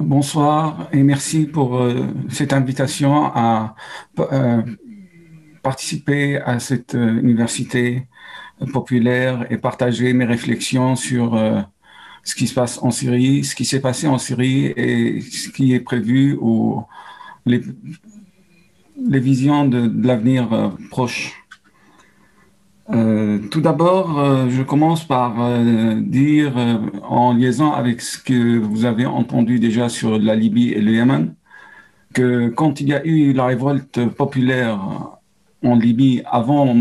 Bonsoir et merci pour cette invitation à euh, participer à cette université populaire et partager mes réflexions sur ce qui se passe en Syrie, ce qui s'est passé en Syrie et ce qui est prévu ou les, les visions de l'avenir proche. Tout d'abord, je commence par dire, en liaison avec ce que vous avez entendu déjà sur la Libye et le Yémen, que quand il y a eu la révolte populaire en Libye avant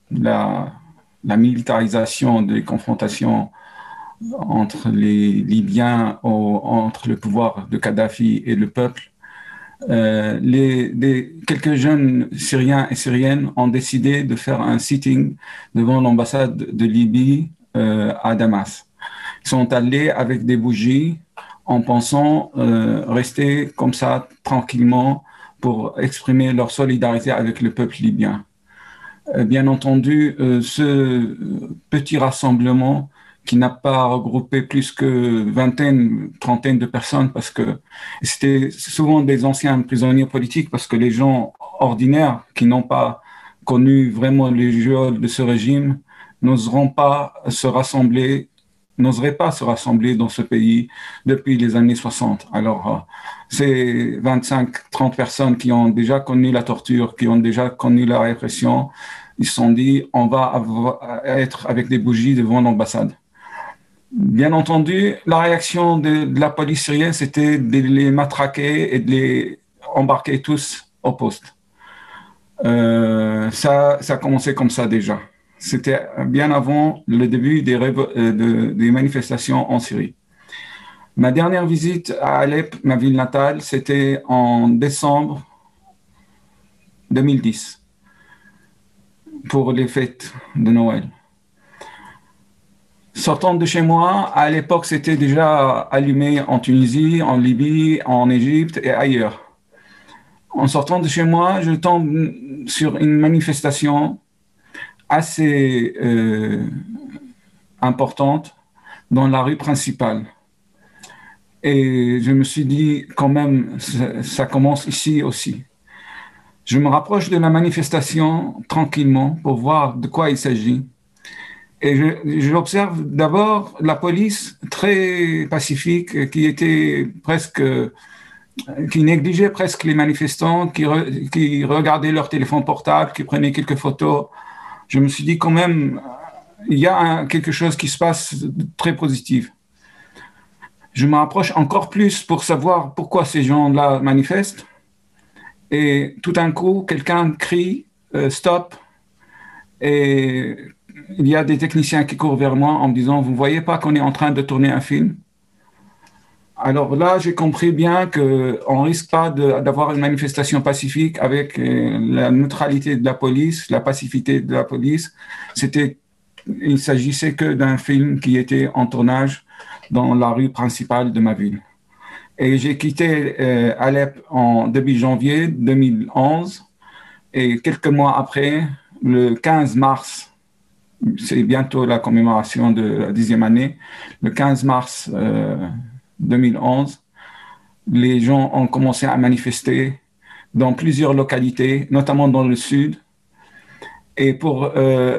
la, la militarisation des confrontations entre les Libyens, entre le pouvoir de Kadhafi et le peuple, quelques jeunes Syriens et Syriennes ont décidé de faire un sitting devant l'ambassade de Libye à Damas. Ils sont allés avec des bougies en pensant rester comme ça tranquillement pour exprimer leur solidarité avec le peuple libyen. Bien entendu, ce petit rassemblement qui n'a pas regroupé plus que vingtaine, trentaine de personnes, parce que c'était souvent des anciens prisonniers politiques, parce que les gens ordinaires qui n'ont pas connu vraiment les jeux de ce régime n'oseront pas se rassembler, n'oseraient pas se rassembler dans ce pays depuis les années 60. Alors, ces 25, 30 personnes qui ont déjà connu la torture, qui ont déjà connu la répression, ils se sont dit, on va être avec des bougies devant l'ambassade. Bien entendu, la réaction de la police syrienne, c'était de les matraquer et de les embarquer tous au poste. Ça a commencé comme ça déjà. C'était bien avant le début des manifestations en Syrie. Ma dernière visite à Alep, ma ville natale, c'était en décembre 2010 pour les fêtes de Noël. Sortant de chez moi, à l'époque, c'était déjà allumé en Tunisie, en Libye, en Égypte et ailleurs. En sortant de chez moi, je tombe sur une manifestation assez importante dans la rue principale. Et je me suis dit, quand même, ça commence ici aussi. Je me rapproche de la manifestation tranquillement pour voir de quoi il s'agit. Et j'observe d'abord la police très pacifique qui négligeait presque les manifestants, qui regardaient leur téléphone portable, qui prenaient quelques photos. Je me suis dit quand même, il y a quelque chose qui se passe de très positif. Je me rapproche encore plus pour savoir pourquoi ces gens-là manifestent. Et tout d'un coup, quelqu'un crie stop. Et il y a des techniciens qui courent vers moi en me disant, vous ne voyez pas qu'on est en train de tourner un film? Alors là, j'ai compris bien qu'on ne risque pas d'avoir une manifestation pacifique avec la neutralité de la police, la passivité de la police. Il s'agissait que d'un film qui était en tournage dans la rue principale de ma ville. Et j'ai quitté Alep en début janvier 2011 et quelques mois après, le 15 mars, c'est bientôt la commémoration de la 10e année, le 15 mars 2011, les gens ont commencé à manifester dans plusieurs localités, notamment dans le sud. Et pour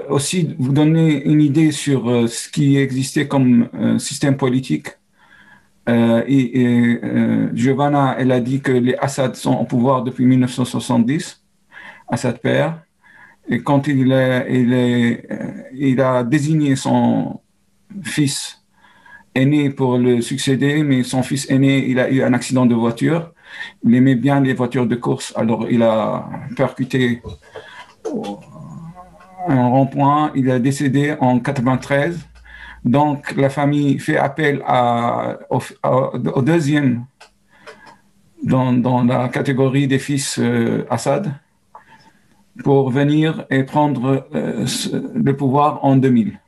aussi vous donner une idée sur ce qui existait comme système politique, Giovanna, elle a dit que les Assad sont au pouvoir depuis 1970, Assad père. Et quand il a désigné son fils aîné pour le succéder, mais son fils aîné, il a eu un accident de voiture. Il aimait bien les voitures de course, alors il a percuté un rond-point. Il est décédé en 93. Donc la famille fait appel au deuxième dans la catégorie des fils Assad pour venir et prendre le pouvoir en 2000.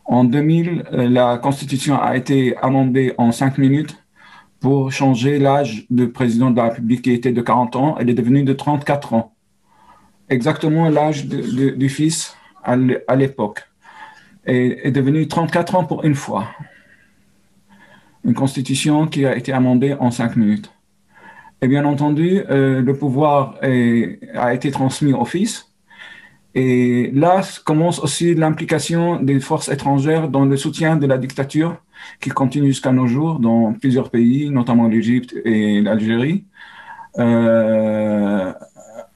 En 2000, la Constitution a été amendée en 5 minutes pour changer l'âge de président de la République qui était de 40 ans. Elle est devenue de 34 ans. Exactement l'âge du fils à l'époque. Et est devenu 34 ans pour une fois. une constitution qui a été amendée en 5 minutes. Et bien entendu, le pouvoir a été transmis au fils. Et là commence aussi l'implication des forces étrangères dans le soutien de la dictature qui continue jusqu'à nos jours dans plusieurs pays, notamment l'Égypte et l'Algérie.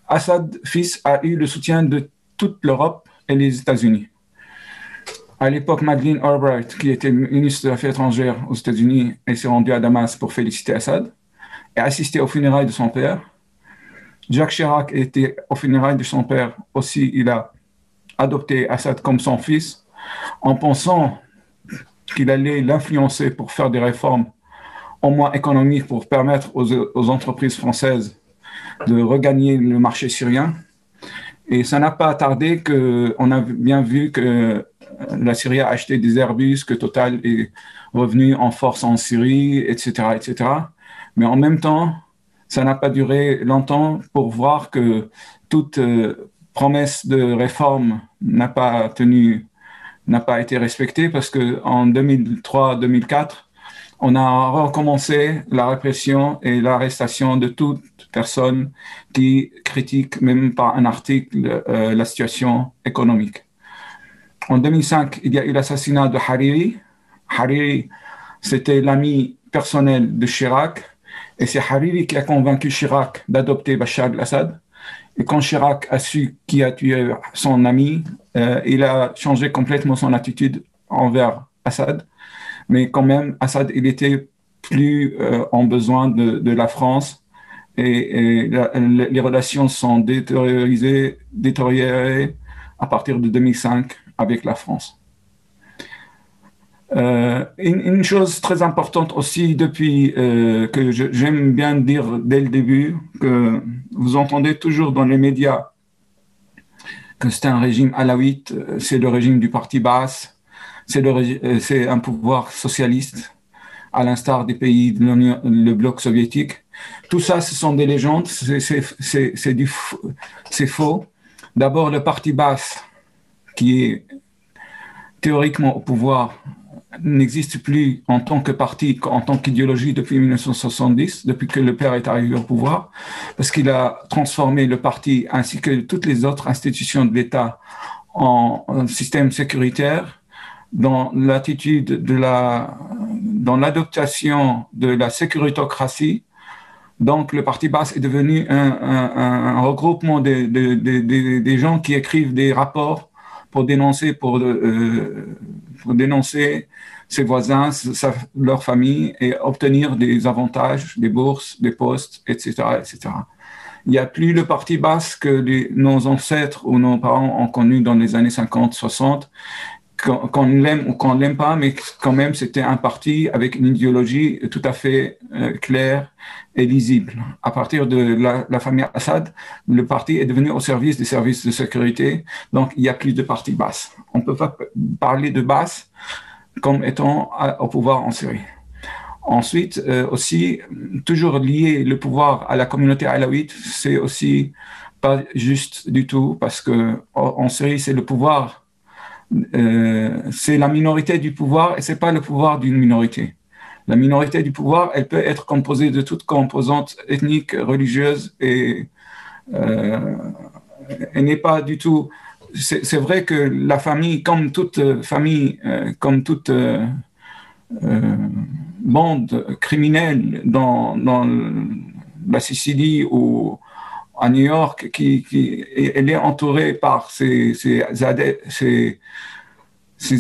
Assad, fils, a eu le soutien de toute l'Europe et les États-Unis. À l'époque, Madeleine Albright, qui était ministre des Affaires étrangères aux États-Unis, elle s'est rendue à Damas pour féliciter Assad et assister aux funérailles de son père. Jacques Chirac était aux funérailles de son père aussi. Il a adopté Assad comme son fils en pensant qu'il allait l'influencer pour faire des réformes, au moins économiques, pour permettre aux entreprises françaises de regagner le marché syrien. Et ça n'a pas tardé qu'on a bien vu que la Syrie a acheté des Airbus, que Total est revenu en force en Syrie, etc., etc. Mais en même temps, ça n'a pas duré longtemps pour voir que toute promesse de réforme n'a pas été respectée parce qu'en 2003-2004, on a recommencé la répression et l'arrestation de toute personne qui critique, même par un article, la situation économique. En 2005, il y a eu l'assassinat de Hariri. Hariri, c'était l'ami personnel de Chirac, et c'est Hariri qui a convaincu Chirac d'adopter Bachar al-Assad. Et quand Chirac a su qui a tué son ami, il a changé complètement son attitude envers Assad. Mais quand même, Assad, il était plus en besoin de la France et les relations sont détériorées à partir de 2005 avec la France. Une chose très importante aussi depuis que j'aime bien dire dès le début, que vous entendez toujours dans les médias que c'est un régime alawite, c'est le régime du parti Baas, c'est un pouvoir socialiste, à l'instar des pays de le bloc soviétique. Tout ça, ce sont des légendes, c'est faux. D'abord, le parti Baas, qui est théoriquement au pouvoir, n'existe plus en tant que parti, en tant qu'idéologie depuis 1970, depuis que le père est arrivé au pouvoir, parce qu'il a transformé le parti ainsi que toutes les autres institutions de l'État en un système sécuritaire, dans l'adoption de la sécuritocratie. Donc, le parti Baas est devenu un regroupement des gens qui écrivent des rapports pour dénoncer ses voisins, leur famille et obtenir des avantages, des bourses, des postes, etc., etc. Il n'y a plus le parti Baas que nos ancêtres ou nos parents ont connu dans les années 50, 60, qu'on l'aime ou qu'on ne l'aime pas, mais quand même, c'était un parti avec une idéologie tout à fait claire et lisible. À partir de la famille Assad, le parti est devenu au service des services de sécurité, donc il n'y a plus de parti Baas. On ne peut pas parler de Baas comme étant au pouvoir en Syrie. Ensuite, aussi, toujours lier le pouvoir à la communauté alawite, c'est aussi pas juste du tout, parce que en Syrie, c'est le pouvoir, c'est la minorité du pouvoir et c'est pas le pouvoir d'une minorité. La minorité du pouvoir, elle peut être composée de toutes composantes ethniques, religieuses et n'est pas du tout. C'est vrai que la famille, comme toute famille, comme toute bande criminelle dans la Sicile ou à New York, elle est entourée par ses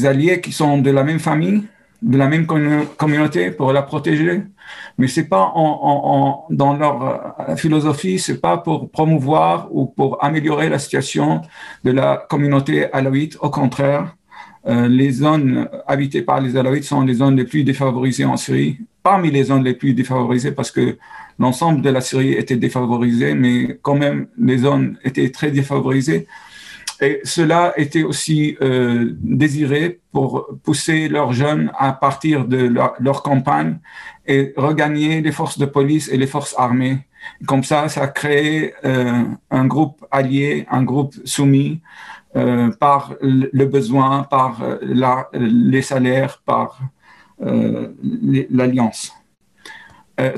alliés qui sont de la même famille, de la même communauté pour la protéger, mais c'est pas dans leur philosophie, c'est pas pour promouvoir ou pour améliorer la situation de la communauté alawite. Au contraire, les zones habitées par les Alaouites sont les zones les plus défavorisées en Syrie, parmi les zones les plus défavorisées parce que l'ensemble de la Syrie était défavorisé, mais quand même les zones étaient très défavorisées. Et cela était aussi désiré pour pousser leurs jeunes à partir de leur campagne et regagner les forces de police et les forces armées. Comme ça a créé un groupe allié, un groupe soumis par le besoin, par les salaires, par l'alliance.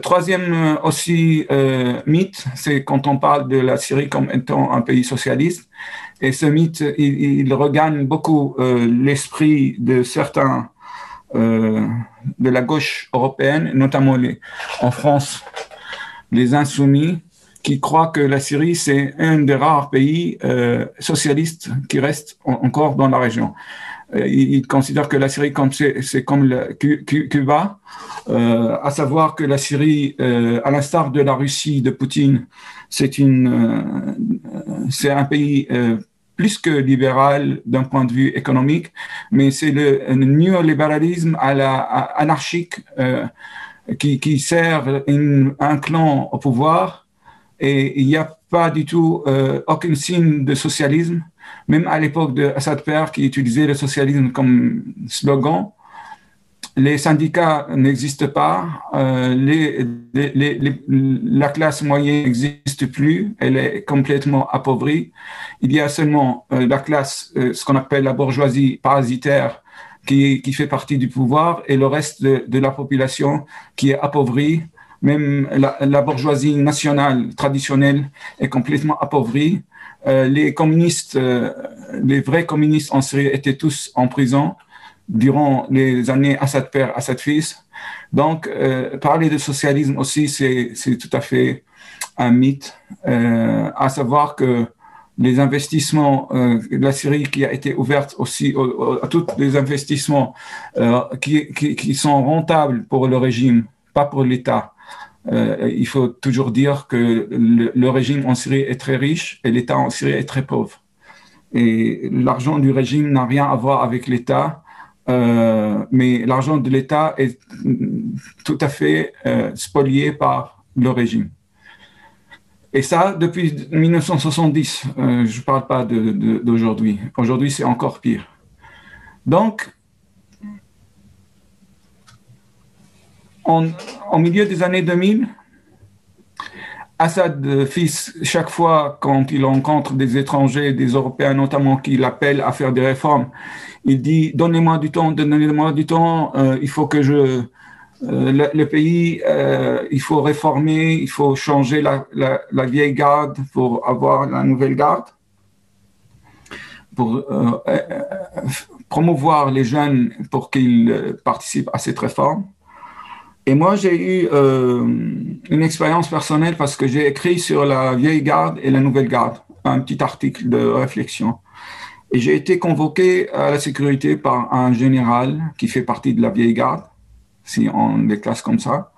Troisième aussi mythe, c'est quand on parle de la Syrie comme étant un pays socialiste. Et ce mythe, il regagne beaucoup l'esprit de certains de la gauche européenne, notamment en France, les insoumis, qui croient que la Syrie, c'est un des rares pays socialistes qui reste encore dans la région. Ils considèrent que la Syrie, c'est comme Cuba, à savoir que la Syrie, à l'instar de la Russie de Poutine, c'est un pays plus que libéral d'un point de vue économique, mais c'est le néolibéralisme anarchique qui sert un clan au pouvoir, et il n'y a pas du tout aucun signe de socialisme, même à l'époque de Assad Père qui utilisait le socialisme comme slogan. Les syndicats n'existent pas, la classe moyenne n'existe plus, elle est complètement appauvrie. Il y a seulement la classe, ce qu'on appelle la bourgeoisie parasitaire, qui fait partie du pouvoir, et le reste de la population qui est appauvrie. Même la bourgeoisie nationale traditionnelle est complètement appauvrie. Les communistes, les vrais communistes en Syrie étaient tous en prison durant les années Assad père, Assad fils. Donc, parler de socialisme aussi, c'est tout à fait un mythe, à savoir que les investissements de la Syrie qui a été ouverte aussi à tous les investissements qui sont rentables pour le régime, pas pour l'État. Il faut toujours dire que le régime en Syrie est très riche et l'État en Syrie est très pauvre. Et l'argent du régime n'a rien à voir avec l'État, mais l'argent de l'État est tout à fait spolié par le régime. Et ça, depuis 1970, je ne parle pas d'aujourd'hui. Aujourd'hui, c'est encore pire. Donc, au milieu des années 2000, Assad, fils, chaque fois quand il rencontre des étrangers, des Européens notamment, qui l'appellent à faire des réformes, il dit « Donnez-moi du temps, il faut que le pays, il faut réformer, il faut changer la vieille garde pour avoir la nouvelle garde, pour promouvoir les jeunes pour qu'ils participent à cette réforme. » Et moi, j'ai eu une expérience personnelle parce que j'ai écrit sur la vieille garde et la nouvelle garde, un petit article de réflexion. Et j'ai été convoqué à la sécurité par un général qui fait partie de la vieille garde, si on les classe comme ça.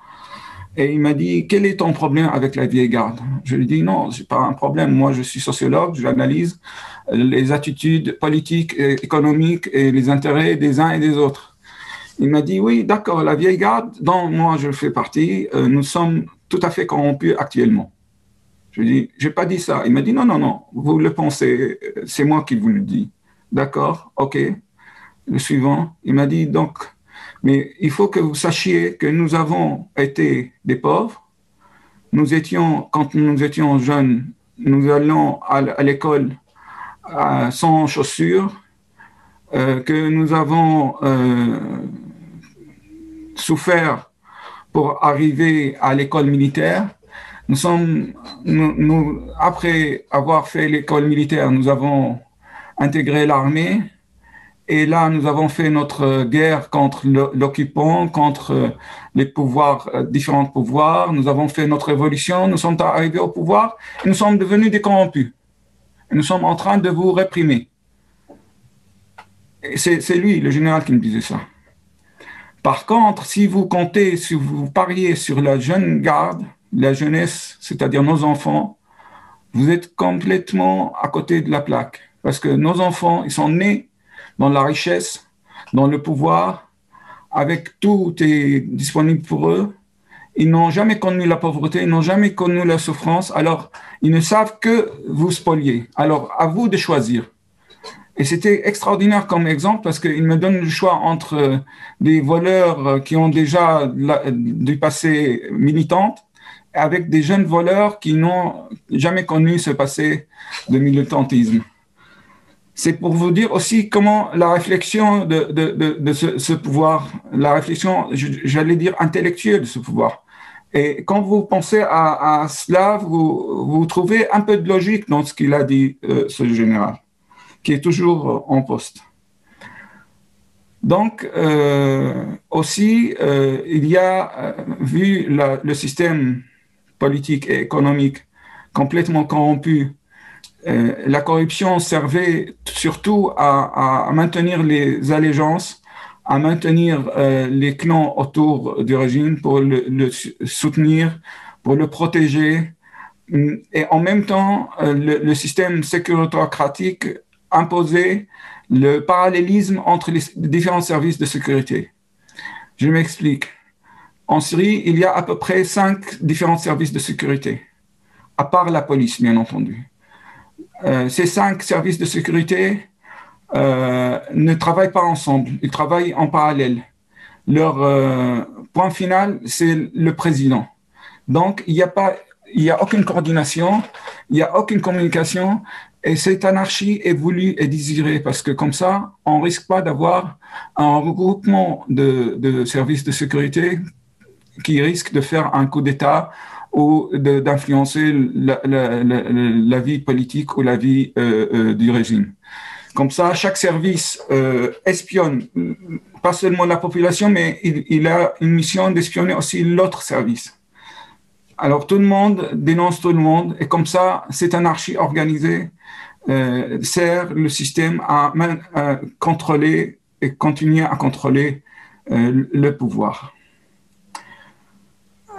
Et il m'a dit, quel est ton problème avec la vieille garde? Je lui ai dit, non, c'est pas un problème. Moi, je suis sociologue, j'analyse les attitudes politiques et économiques et les intérêts des uns et des autres. Il m'a dit, oui, d'accord, la vieille garde, dont moi je fais partie, nous sommes tout à fait corrompus actuellement. Je lui ai dit, je n'ai pas dit ça. Il m'a dit, non, non, non, vous le pensez, c'est moi qui vous le dis. D'accord, ok. Le suivant, il m'a dit, donc, mais il faut que vous sachiez que nous avons été des pauvres. Quand nous étions jeunes, nous allions à l'école sans chaussures, que nous avons souffert pour arriver à l'école militaire. Après avoir fait l'école militaire, nous avons intégré l'armée, et là, nous avons fait notre guerre contre l'occupant, contre les pouvoirs, différents pouvoirs. Nous avons fait notre révolution, nous sommes arrivés au pouvoir, et nous sommes devenus des corrompus. Et nous sommes en train de vous réprimer. C'est lui, le général, qui me disait ça. Par contre, si vous pariez sur la jeune garde, la jeunesse, c'est-à-dire nos enfants, vous êtes complètement à côté de la plaque. Parce que nos enfants, ils sont nés dans la richesse, dans le pouvoir, avec tout est disponible pour eux. Ils n'ont jamais connu la pauvreté, ils n'ont jamais connu la souffrance, alors ils ne savent que vous spolier. Alors, à vous de choisir. Et c'était extraordinaire comme exemple parce qu'il me donne le choix entre des voleurs qui ont déjà du passé militant avec des jeunes voleurs qui n'ont jamais connu ce passé de militantisme. C'est pour vous dire aussi comment la réflexion de ce pouvoir, la réflexion, j'allais dire intellectuelle de ce pouvoir. Et quand vous pensez à cela, vous trouvez un peu de logique dans ce qu'il a dit, ce général, qui est toujours en poste. Donc, aussi, il y a, vu le système politique et économique complètement corrompu, la corruption servait surtout à maintenir les allégeances, à maintenir les clans autour du régime pour le soutenir, pour le protéger. Et en même temps, le système sécuritocratique imposait le parallélisme entre les différents services de sécurité. Je m'explique. En Syrie, il y a à peu près 5 différents services de sécurité, à part la police, bien entendu. Ces 5 services de sécurité ne travaillent pas ensemble, ils travaillent en parallèle. Leur point final, c'est le président. Donc, il n'y a aucune coordination, il n'y a aucune communication, et cette anarchie est voulue et désirée, parce que comme ça, on ne risque pas d'avoir un regroupement de services de sécurité qui risque de faire un coup d'État ou d'influencer la vie politique ou la vie du régime. Comme ça, chaque service espionne pas seulement la population, mais il a une mission d'espionner aussi l'autre service. Alors tout le monde dénonce tout le monde, et comme ça, cette anarchie organisée sert le système à contrôler et continuer à contrôler le pouvoir.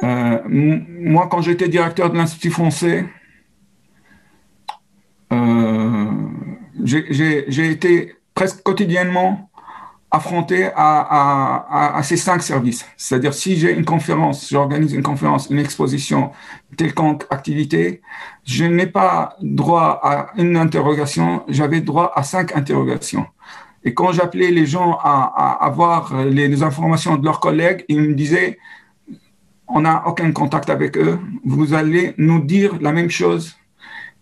Moi, quand j'étais directeur de l'Institut français, j'ai été presque quotidiennement affronté à ces 5 services. C'est-à-dire, si j'ai une conférence, j'organise une conférence, une exposition, quelconque activité, je n'ai pas droit à une interrogation, j'avais droit à 5 interrogations. Et quand j'appelais les gens à avoir les informations de leurs collègues, ils me disaient: on n'a aucun contact avec eux, vous allez nous dire la même chose.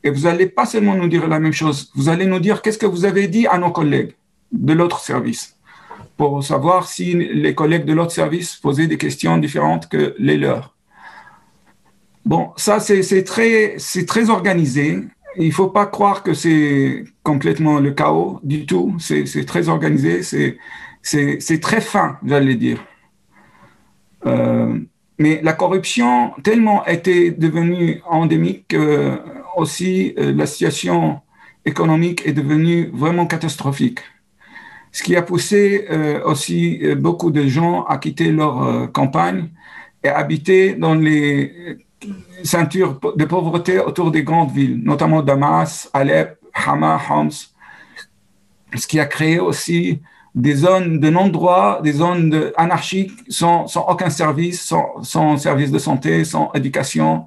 Et vous n'allez pas seulement nous dire la même chose, vous allez nous dire qu'est-ce que vous avez dit à nos collègues de l'autre service, pour savoir si les collègues de l'autre service posaient des questions différentes que les leurs. Bon, ça c'est très organisé. Il ne faut pas croire que c'est complètement le chaos du tout. C'est très organisé, c'est très fin, j'allais dire. Mais la corruption tellement était devenue endémique que aussi la situation économique est devenue vraiment catastrophique. Ce qui a poussé aussi beaucoup de gens à quitter leur campagne et habiter dans les ceintures de pauvreté autour des grandes villes, notamment Damas, Alep, Hama, Homs, ce qui a créé aussi des zones de non-droit, des zones anarchiques sans aucun service, sans service de santé, sans éducation.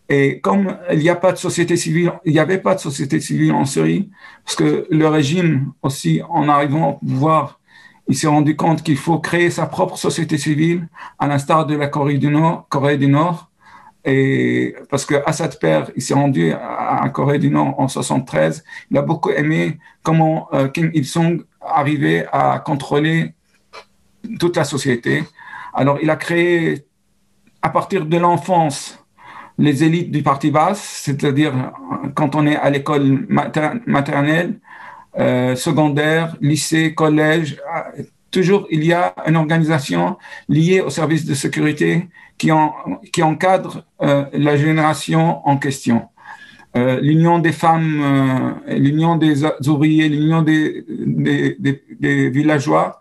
Et comme il n'y a pas de société civile, il n'y avait pas de société civile en Syrie, parce que le régime aussi, en arrivant au pouvoir, il s'est rendu compte qu'il faut créer sa propre société civile, à l'instar de la Corée du Nord. Et parce que Assad père, il s'est rendu à Corée du Nord en 73, il a beaucoup aimé comment Kim Il-sung arrivait à contrôler toute la société. Alors, il a créé, à partir de l'enfance, les élites du parti basse, c'est-à-dire quand on est à l'école maternelle, secondaire, lycée, collège, toujours il y a une organisation liée au service de sécurité qui encadre la génération en question. L'union des femmes, l'union des ouvriers, l'union des villageois,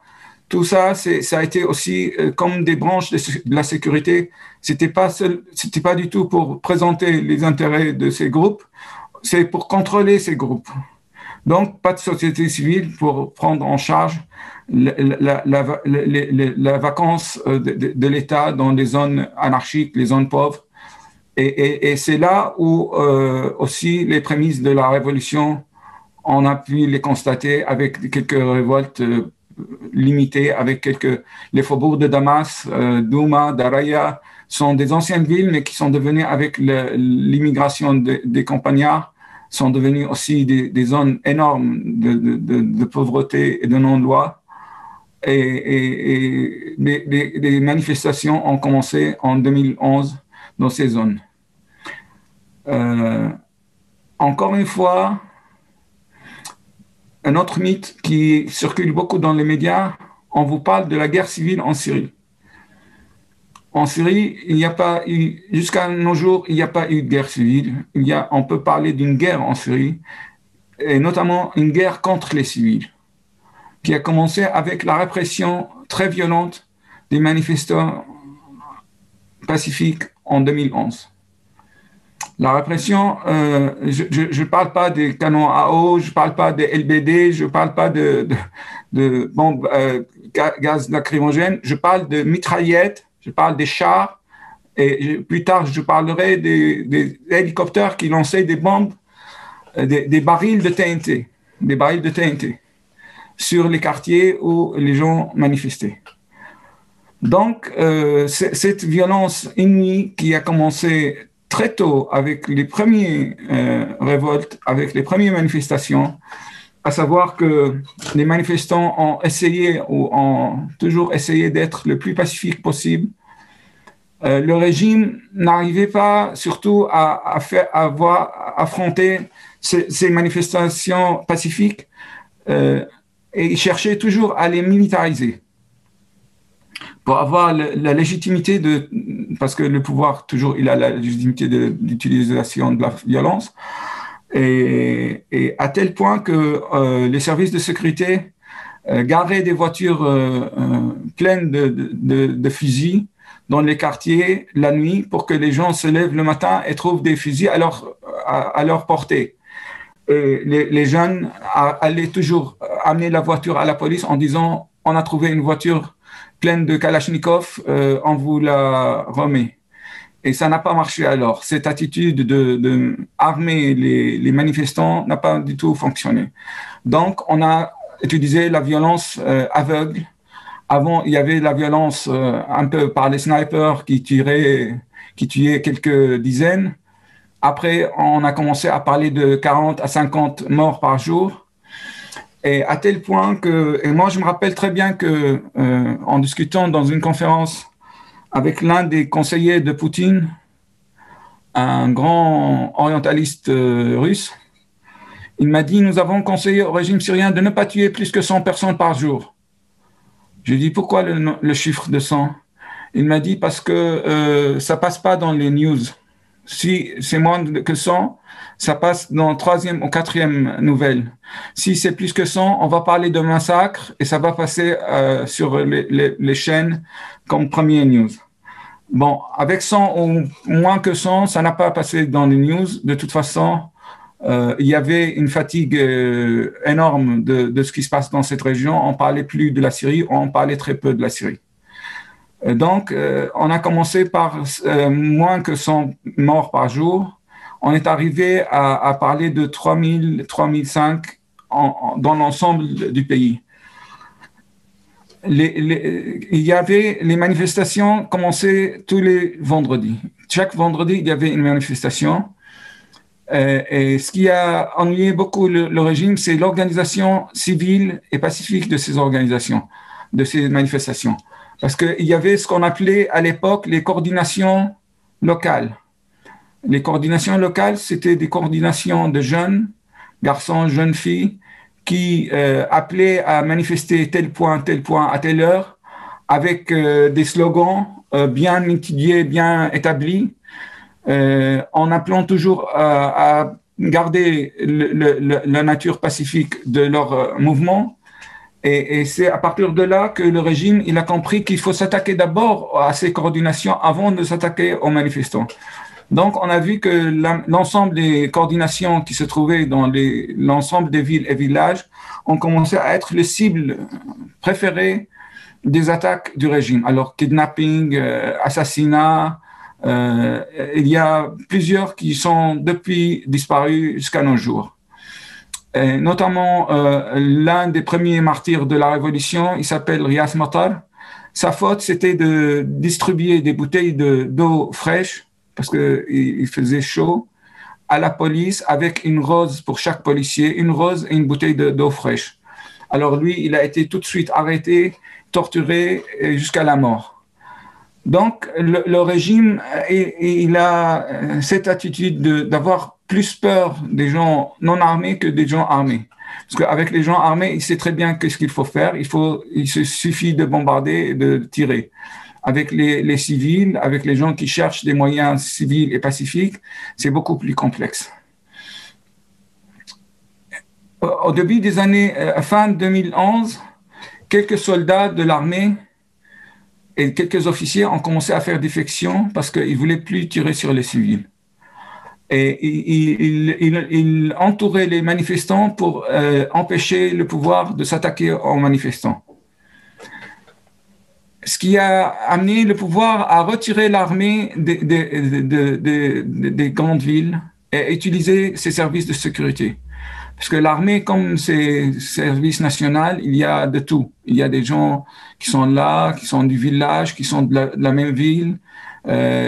tout ça, ça a été aussi comme des branches de la sécurité. C'était pas du tout pour présenter les intérêts de ces groupes, c'est pour contrôler ces groupes. Donc, pas de société civile pour prendre en charge la vacance de l'État dans les zones anarchiques, les zones pauvres. Et c'est là où aussi les prémices de la révolution, on a pu les constater avec quelques révoltes limitées, avec les faubourgs de Damas, Douma, Daraya, sont des anciennes villes, mais qui sont devenues avec l'immigration des campagnards, sont devenues aussi des zones énormes de pauvreté et de non-loi. Et les manifestations ont commencé en 2011 dans ces zones. Encore une fois, un autre mythe qui circule beaucoup dans les médias, on vous parle de la guerre civile en Syrie. En Syrie, il n'y a pas eu, jusqu'à nos jours, il n'y a pas eu de guerre civile. On peut parler d'une guerre en Syrie, et notamment une guerre contre les civils, qui a commencé avec la répression très violente des manifestants pacifiques en 2011. La répression, je ne parle pas des canons à eau, je ne parle pas des LBD, je ne parle pas de bombes gaz lacrymogènes, je parle de mitraillettes, je parle des chars, et plus tard je parlerai des hélicoptères qui lançaient des bombes, des barils de TNT, sur les quartiers où les gens manifestaient. Donc, cette violence inouïe qui a commencé très tôt avec les premières révoltes, avec les premières manifestations, à savoir que les manifestants ont essayé ou ont toujours essayé d'être le plus pacifique possible. Le régime n'arrivait pas surtout à affronter ces manifestations pacifiques et il cherchait toujours à les militariser pour avoir la légitimité parce que le pouvoir toujours il a la légitimité d'utilisation de la violence et à tel point que les services de sécurité garaient des voitures pleines de fusils dans les quartiers la nuit pour que les gens se lèvent le matin et trouvent des fusils à leur portée. Et les jeunes allaient toujours amener la voiture à la police en disant « on a trouvé une voiture pleine de Kalachnikov, on vous la remet ». Et ça n'a pas marché alors. Cette attitude de armer les manifestants n'a pas du tout fonctionné. Donc, on a utilisé la violence aveugle. Avant, il y avait la violence un peu par les snipers qui tuaient quelques dizaines. Après, on a commencé à parler de 40 à 50 morts par jour. Et à tel point que, et moi je me rappelle très bien que en discutant dans une conférence avec l'un des conseillers de Poutine, un grand orientaliste russe, il m'a dit « Nous avons conseillé au régime syrien de ne pas tuer plus que 100 personnes par jour. » Je lui ai dit « Pourquoi le chiffre de 100 ?» Il m'a dit « Parce que ça ne passe pas dans les news. Si c'est moins que 100, ça passe dans la 3e ou 4e nouvelle. Si c'est plus que 100, on va parler de massacre et ça va passer sur les chaînes comme premier news. » Bon, avec 100 ou moins que 100, ça n'a pas passé dans les news. De toute façon, il y avait une fatigue énorme de ce qui se passe dans cette région. On ne parlait plus de la Syrie, on parlait très peu de la Syrie. Donc, on a commencé par moins que 100 morts par jour. On est arrivé à parler de 3000, 3005 dans l'ensemble du pays. Il y avait les manifestations commençaient tous les vendredis. Chaque vendredi, il y avait une manifestation. Et ce qui a ennuyé beaucoup le régime, c'est l'organisation civile et pacifique de ces organisations, de ces manifestations. Parce qu'il y avait ce qu'on appelait à l'époque les coordinations locales. Les coordinations locales, c'était des coordinations de jeunes, garçons, jeunes filles, qui appelaient à manifester tel point, à telle heure, avec des slogans bien étudiés, bien établis, en appelant toujours à garder la nature pacifique de leur mouvement. Et c'est à partir de là que le régime il a compris qu'il faut s'attaquer d'abord à ces coordinations avant de s'attaquer aux manifestants. Donc, on a vu que l'ensemble des coordinations qui se trouvaient dans l'ensemble des villes et villages ont commencé à être les cibles préférées des attaques du régime. Alors, kidnapping, assassinat, il y a plusieurs qui sont depuis disparus jusqu'à nos jours. Et notamment, l'un des premiers martyrs de la Révolution, il s'appelle Rias Matar. Sa faute, c'était de distribuer des bouteilles d'eau fraîche parce qu'il faisait chaud à la police avec une rose pour chaque policier, une rose et une bouteille d'eau fraîche. Alors lui, il a été tout de suite arrêté, torturé jusqu'à la mort. Donc le régime, il a cette attitude d'avoir plus peur des gens non armés que des gens armés. Parce qu'avec les gens armés, il sait très bien qu'est-ce qu'il faut faire. Il se suffit de bombarder et de tirer. Avec les civils, avec les gens qui cherchent des moyens civils et pacifiques, c'est beaucoup plus complexe. Au début des années, fin 2011, quelques soldats de l'armée et quelques officiers ont commencé à faire défection parce qu'ils ne voulaient plus tirer sur les civils. Et il entourait les manifestants pour empêcher le pouvoir de s'attaquer aux manifestants. Ce qui a amené le pouvoir à retirer l'armée des grandes villes et utiliser ses services de sécurité. Parce que l'armée, comme c'est service national, il y a de tout. Il y a des gens qui sont là, qui sont du village, qui sont de la même ville.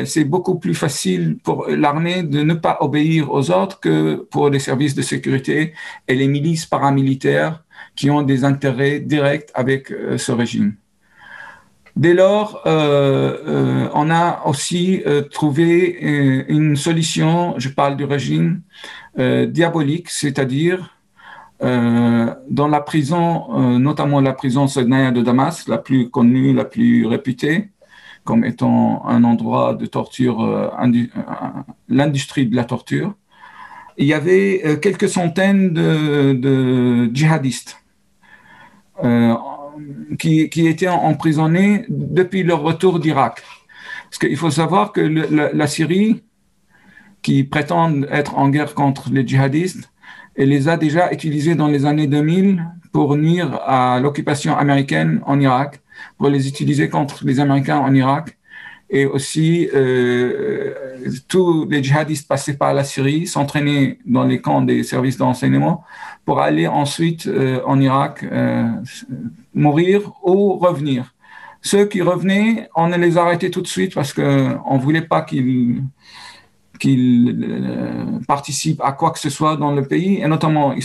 C'est beaucoup plus facile pour l'armée de ne pas obéir aux autres que pour les services de sécurité et les milices paramilitaires qui ont des intérêts directs avec ce régime. Dès lors, on a aussi trouvé une solution, je parle du régime diabolique, c'est-à-dire dans la prison, notamment la prison Sednaya de Damas, la plus connue, la plus réputée, comme étant un endroit de torture, l'industrie de la torture, il y avait quelques centaines de djihadistes qui étaient emprisonnés depuis leur retour d'Irak. Parce qu'il faut savoir que la Syrie, qui prétend être en guerre contre les djihadistes, elle les a déjà utilisés dans les années 2000 pour nuire à l'occupation américaine en Irak, pour les utiliser contre les Américains en Irak. Et aussi, tous les djihadistes passaient par la Syrie, s'entraînaient dans les camps des services de renseignement pour aller ensuite en Irak mourir ou revenir. Ceux qui revenaient, on les arrêtait tout de suite parce qu'on ne voulait pas qu'ils participent à quoi que ce soit dans le pays. Et notamment,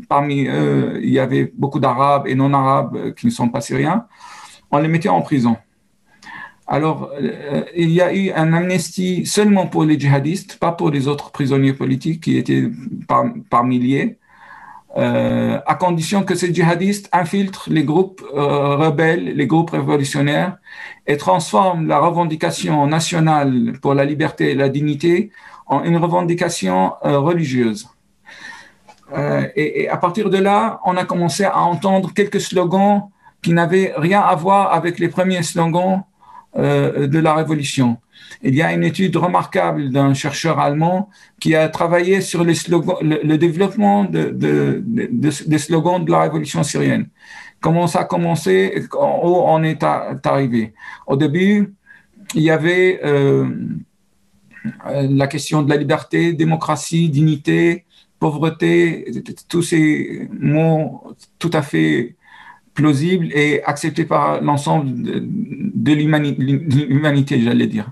parmi eux, il y avait beaucoup d'Arabes et non-Arabes qui ne sont pas Syriens. On les mettait en prison. Alors, il y a eu un amnistie seulement pour les djihadistes, pas pour les autres prisonniers politiques qui étaient par milliers, à condition que ces djihadistes infiltrent les groupes rebelles, les groupes révolutionnaires, et transforment la revendication nationale pour la liberté et la dignité en une revendication religieuse. Et à partir de là, on a commencé à entendre quelques slogans qui n'avaient rien à voir avec les premiers slogans de la Révolution. Il y a une étude remarquable d'un chercheur allemand qui a travaillé sur les slogans, le développement des slogans de la Révolution syrienne. Comment ça a commencé, où on est arrivé. Au début, il y avait la question de la liberté, démocratie, dignité, pauvreté, tous ces mots tout à fait plausible et accepté par l'ensemble de l'humanité, j'allais dire.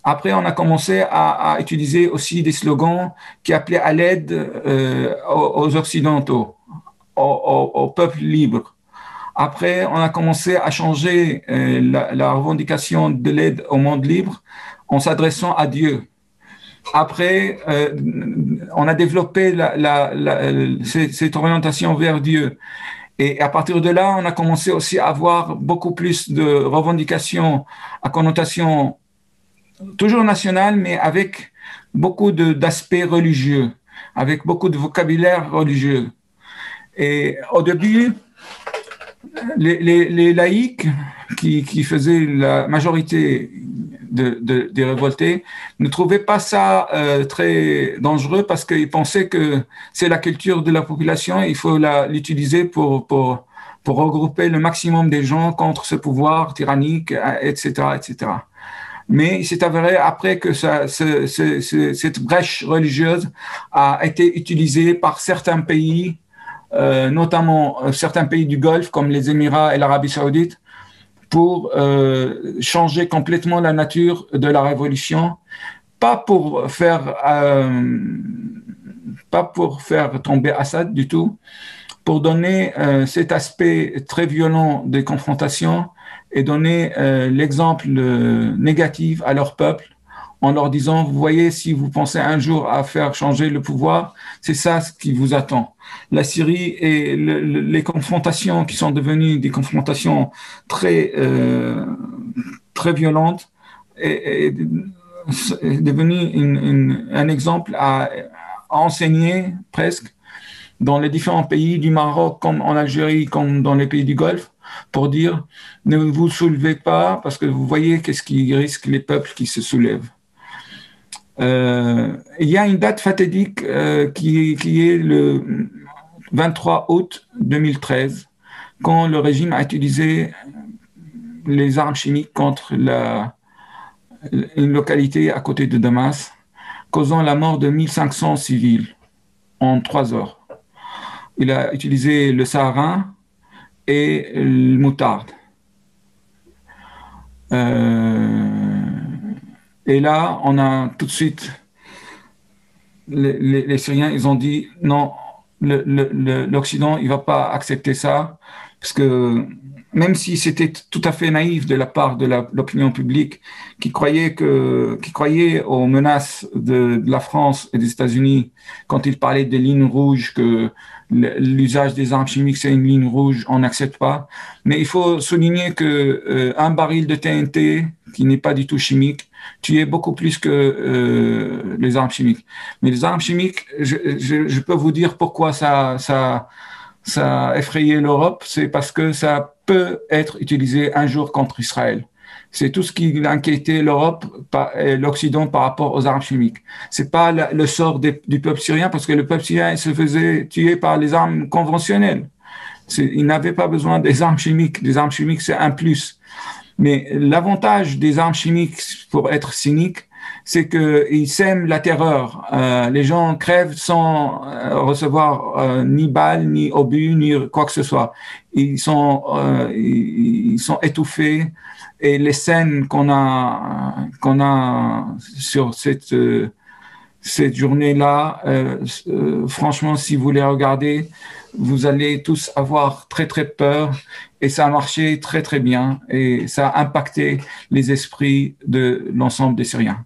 Après, on a commencé à utiliser aussi des slogans qui appelaient à l'aide aux Occidentaux, au peuple libre. Après, on a commencé à changer la revendication de l'aide au monde libre en s'adressant à Dieu. Après, on a développé cette orientation vers Dieu. Et à partir de là, on a commencé aussi à avoir beaucoup plus de revendications à connotation toujours nationale, mais avec beaucoup d'aspects religieux, avec beaucoup de vocabulaire religieux. Et au début, les laïcs qui faisaient la majorité des révoltés ne trouvaient pas ça très dangereux parce qu'ils pensaient que c'est la culture de la population et il faut l'utiliser pour regrouper le maximum des gens contre ce pouvoir tyrannique, etc., etc. Mais il s'est avéré après que cette brèche religieuse a été utilisée par certains pays, notamment certains pays du Golfe comme les Émirats et l'Arabie Saoudite, pour changer complètement la nature de la révolution pas pour faire, pas pour faire tomber Assad du tout, pour donner cet aspect très violent des confrontations et donner l'exemple négatif à leur peuple en leur disant, vous voyez, si vous pensez un jour à faire changer le pouvoir, c'est ça ce qui vous attend. La Syrie et les confrontations qui sont devenues des confrontations très, très violentes est devenu un exemple à enseigner presque dans les différents pays du Maroc, comme en Algérie, comme dans les pays du Golfe, pour dire ne vous soulevez pas parce que vous voyez qu'est-ce qui risque les peuples qui se soulèvent. Il y a une date fatidique qui est le 23 août 2013, quand le régime a utilisé les armes chimiques contre une localité à côté de Damas, causant la mort de 1500 civils en 3 heures. Il a utilisé le sarin et le moutarde. Et là, on a tout de suite, les Syriens, ils ont dit non, l'Occident, il ne va pas accepter ça, parce que même si c'était tout à fait naïf de la part de l'opinion publique qui croyait aux menaces de la France et des États-Unis quand ils parlaient des lignes rouges, que l'usage des armes chimiques c'est une ligne rouge, on n'accepte pas. Mais il faut souligner que un baril de TNT qui n'est pas du tout chimique tue beaucoup plus que les armes chimiques. Mais les armes chimiques, je peux vous dire pourquoi ça a effrayé l'Europe, c'est parce que ça peut être utilisé un jour contre Israël. C'est tout ce qui inquiétait l'Europe et l'Occident par rapport aux armes chimiques. C'est pas le sort du peuple syrien, parce que le peuple syrien se faisait tuer par les armes conventionnelles. Il n'avait pas besoin des armes chimiques. Les armes chimiques, c'est un plus. Mais l'avantage des armes chimiques, pour être cynique, c'est qu'ils sèment la terreur. Les gens crèvent sans recevoir ni balles, ni obus, ni quoi que ce soit. Ils sont étouffés. Et les scènes qu'on a sur cette journée-là, franchement, si vous les regardez, vous allez tous avoir très, très peur. Et ça a marché très, très bien. Et ça a impacté les esprits de l'ensemble des Syriens.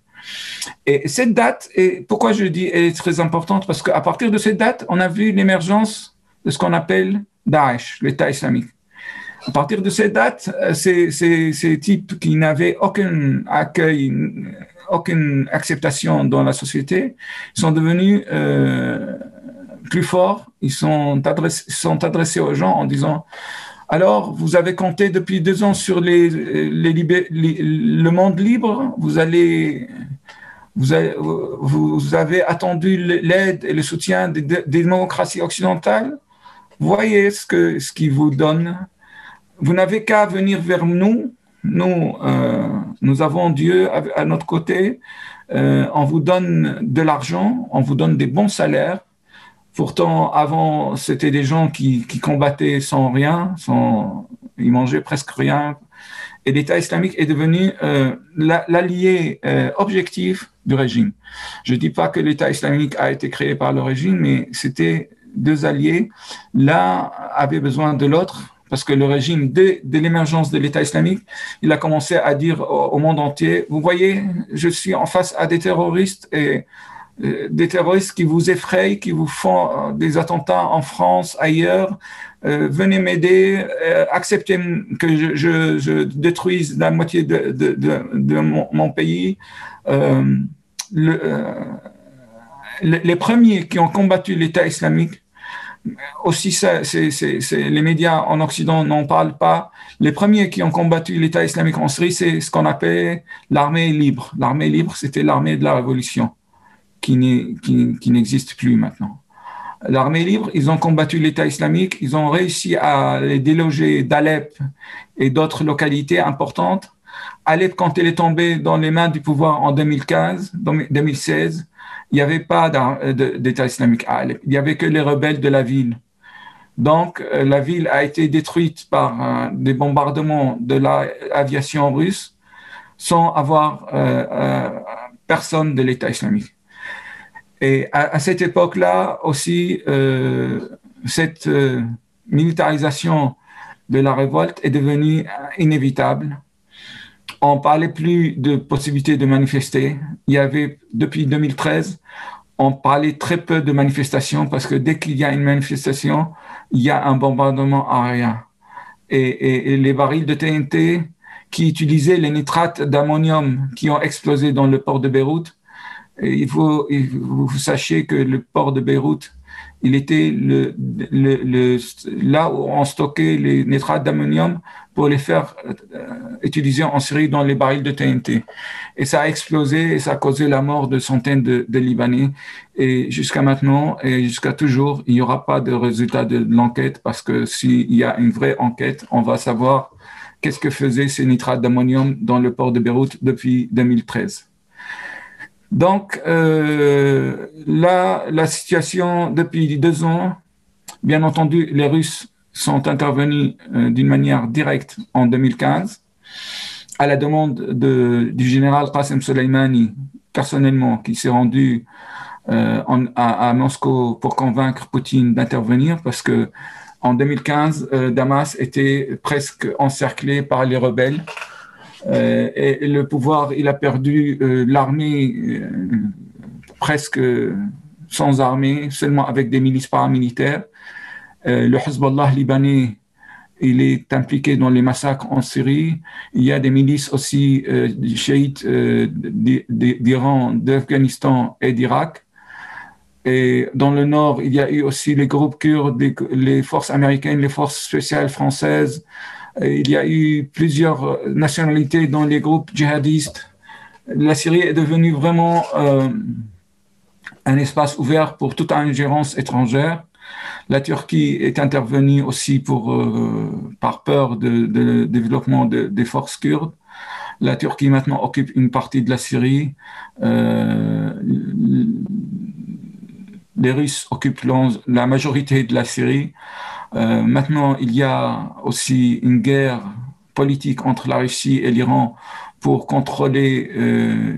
Et cette date, et pourquoi je dis elle est très importante, parce qu'à partir de cette date, on a vu l'émergence de ce qu'on appelle Daesh, l'État islamique. À partir de cette date, ces types qui n'avaient aucun accueil, aucune acceptation dans la société, sont devenus plus forts. Ils sont adressés aux gens en disant: alors, vous avez compté depuis 2 ans sur le monde libre, vous avez attendu l'aide et le soutien des démocraties occidentales. Voyez ce qu'ils vous donnent. Vous n'avez qu'à venir vers nous. Nous avons Dieu à notre côté. On vous donne de l'argent, on vous donne des bons salaires. Pourtant, avant, c'était des gens qui combattaient sans rien, ils mangeaient presque rien. Et l'État islamique est devenu l'allié objectif du régime. Je ne dis pas que l'État islamique a été créé par le régime, mais c'était 2 alliés. L'un avait besoin de l'autre, parce que le régime, dès l'émergence de l'État islamique, il a commencé à dire au monde entier: vous voyez, je suis en face à des terroristes et des terroristes qui vous effrayent, qui vous font des attentats en France, ailleurs. Venez m'aider, acceptez que je détruise la moitié de mon pays. Les premiers qui ont combattu l'État islamique, aussi les médias en Occident n'en parlent pas, les premiers qui ont combattu l'État islamique en Syrie, c'est ce qu'on appelait l'armée libre. L'armée libre, c'était l'armée de la révolution, qui n'existe plus maintenant. L'armée libre, ils ont combattu l'État islamique, ils ont réussi à les déloger d'Alep et d'autres localités importantes. Alep, quand elle est tombée dans les mains du pouvoir en 2016, il n'y avait pas d'État islamique à Alep, il n'y avait que les rebelles de la ville. Donc, la ville a été détruite par des bombardements de l'aviation russe sans avoir personne de l'État islamique. Et à cette époque-là aussi, cette militarisation de la révolte est devenue inévitable. On ne parlait plus de possibilité de manifester. Il y avait, depuis 2013, on parlait très peu de manifestations parce que dès qu'il y a une manifestation, il y a un bombardement aérien. Et les barils de TNT qui utilisaient les nitrates d'ammonium qui ont explosé dans le port de Beyrouth, et il faut que vous sachiez que le port de Beyrouth, il était là où on stockait les nitrates d'ammonium pour les faire utiliser en Syrie dans les barils de TNT. Et ça a explosé et ça a causé la mort de centaines de Libanais. Et jusqu'à maintenant et jusqu'à toujours, il n'y aura pas de résultat de l'enquête parce que s'il y a une vraie enquête, on va savoir qu'est-ce que faisaient ces nitrates d'ammonium dans le port de Beyrouth depuis 2013. Donc, là, la situation depuis 2 ans, bien entendu, les Russes sont intervenus d'une manière directe en 2015 à la demande du général Qasem Soleimani, personnellement, qui s'est rendu à Moscou pour convaincre Poutine d'intervenir parce que en 2015, Damas était presque encerclé par les rebelles. Et le pouvoir, il a perdu l'armée presque sans armée, seulement avec des milices paramilitaires. Le Hezbollah libanais, il est impliqué dans les massacres en Syrie. Il y a des milices aussi chiites d'Iran, d'Afghanistan et d'Irak. Et dans le nord, il y a eu aussi les groupes kurdes, les forces américaines, les forces spéciales françaises. Il y a eu plusieurs nationalités dans les groupes djihadistes. La Syrie est devenue vraiment un espace ouvert pour toute ingérence étrangère. La Turquie est intervenue aussi par peur de développement des forces kurdes. La Turquie maintenant occupe une partie de la Syrie. Les Russes occupent la majorité de la Syrie. Maintenant, il y a aussi une guerre politique entre la Russie et l'Iran pour contrôler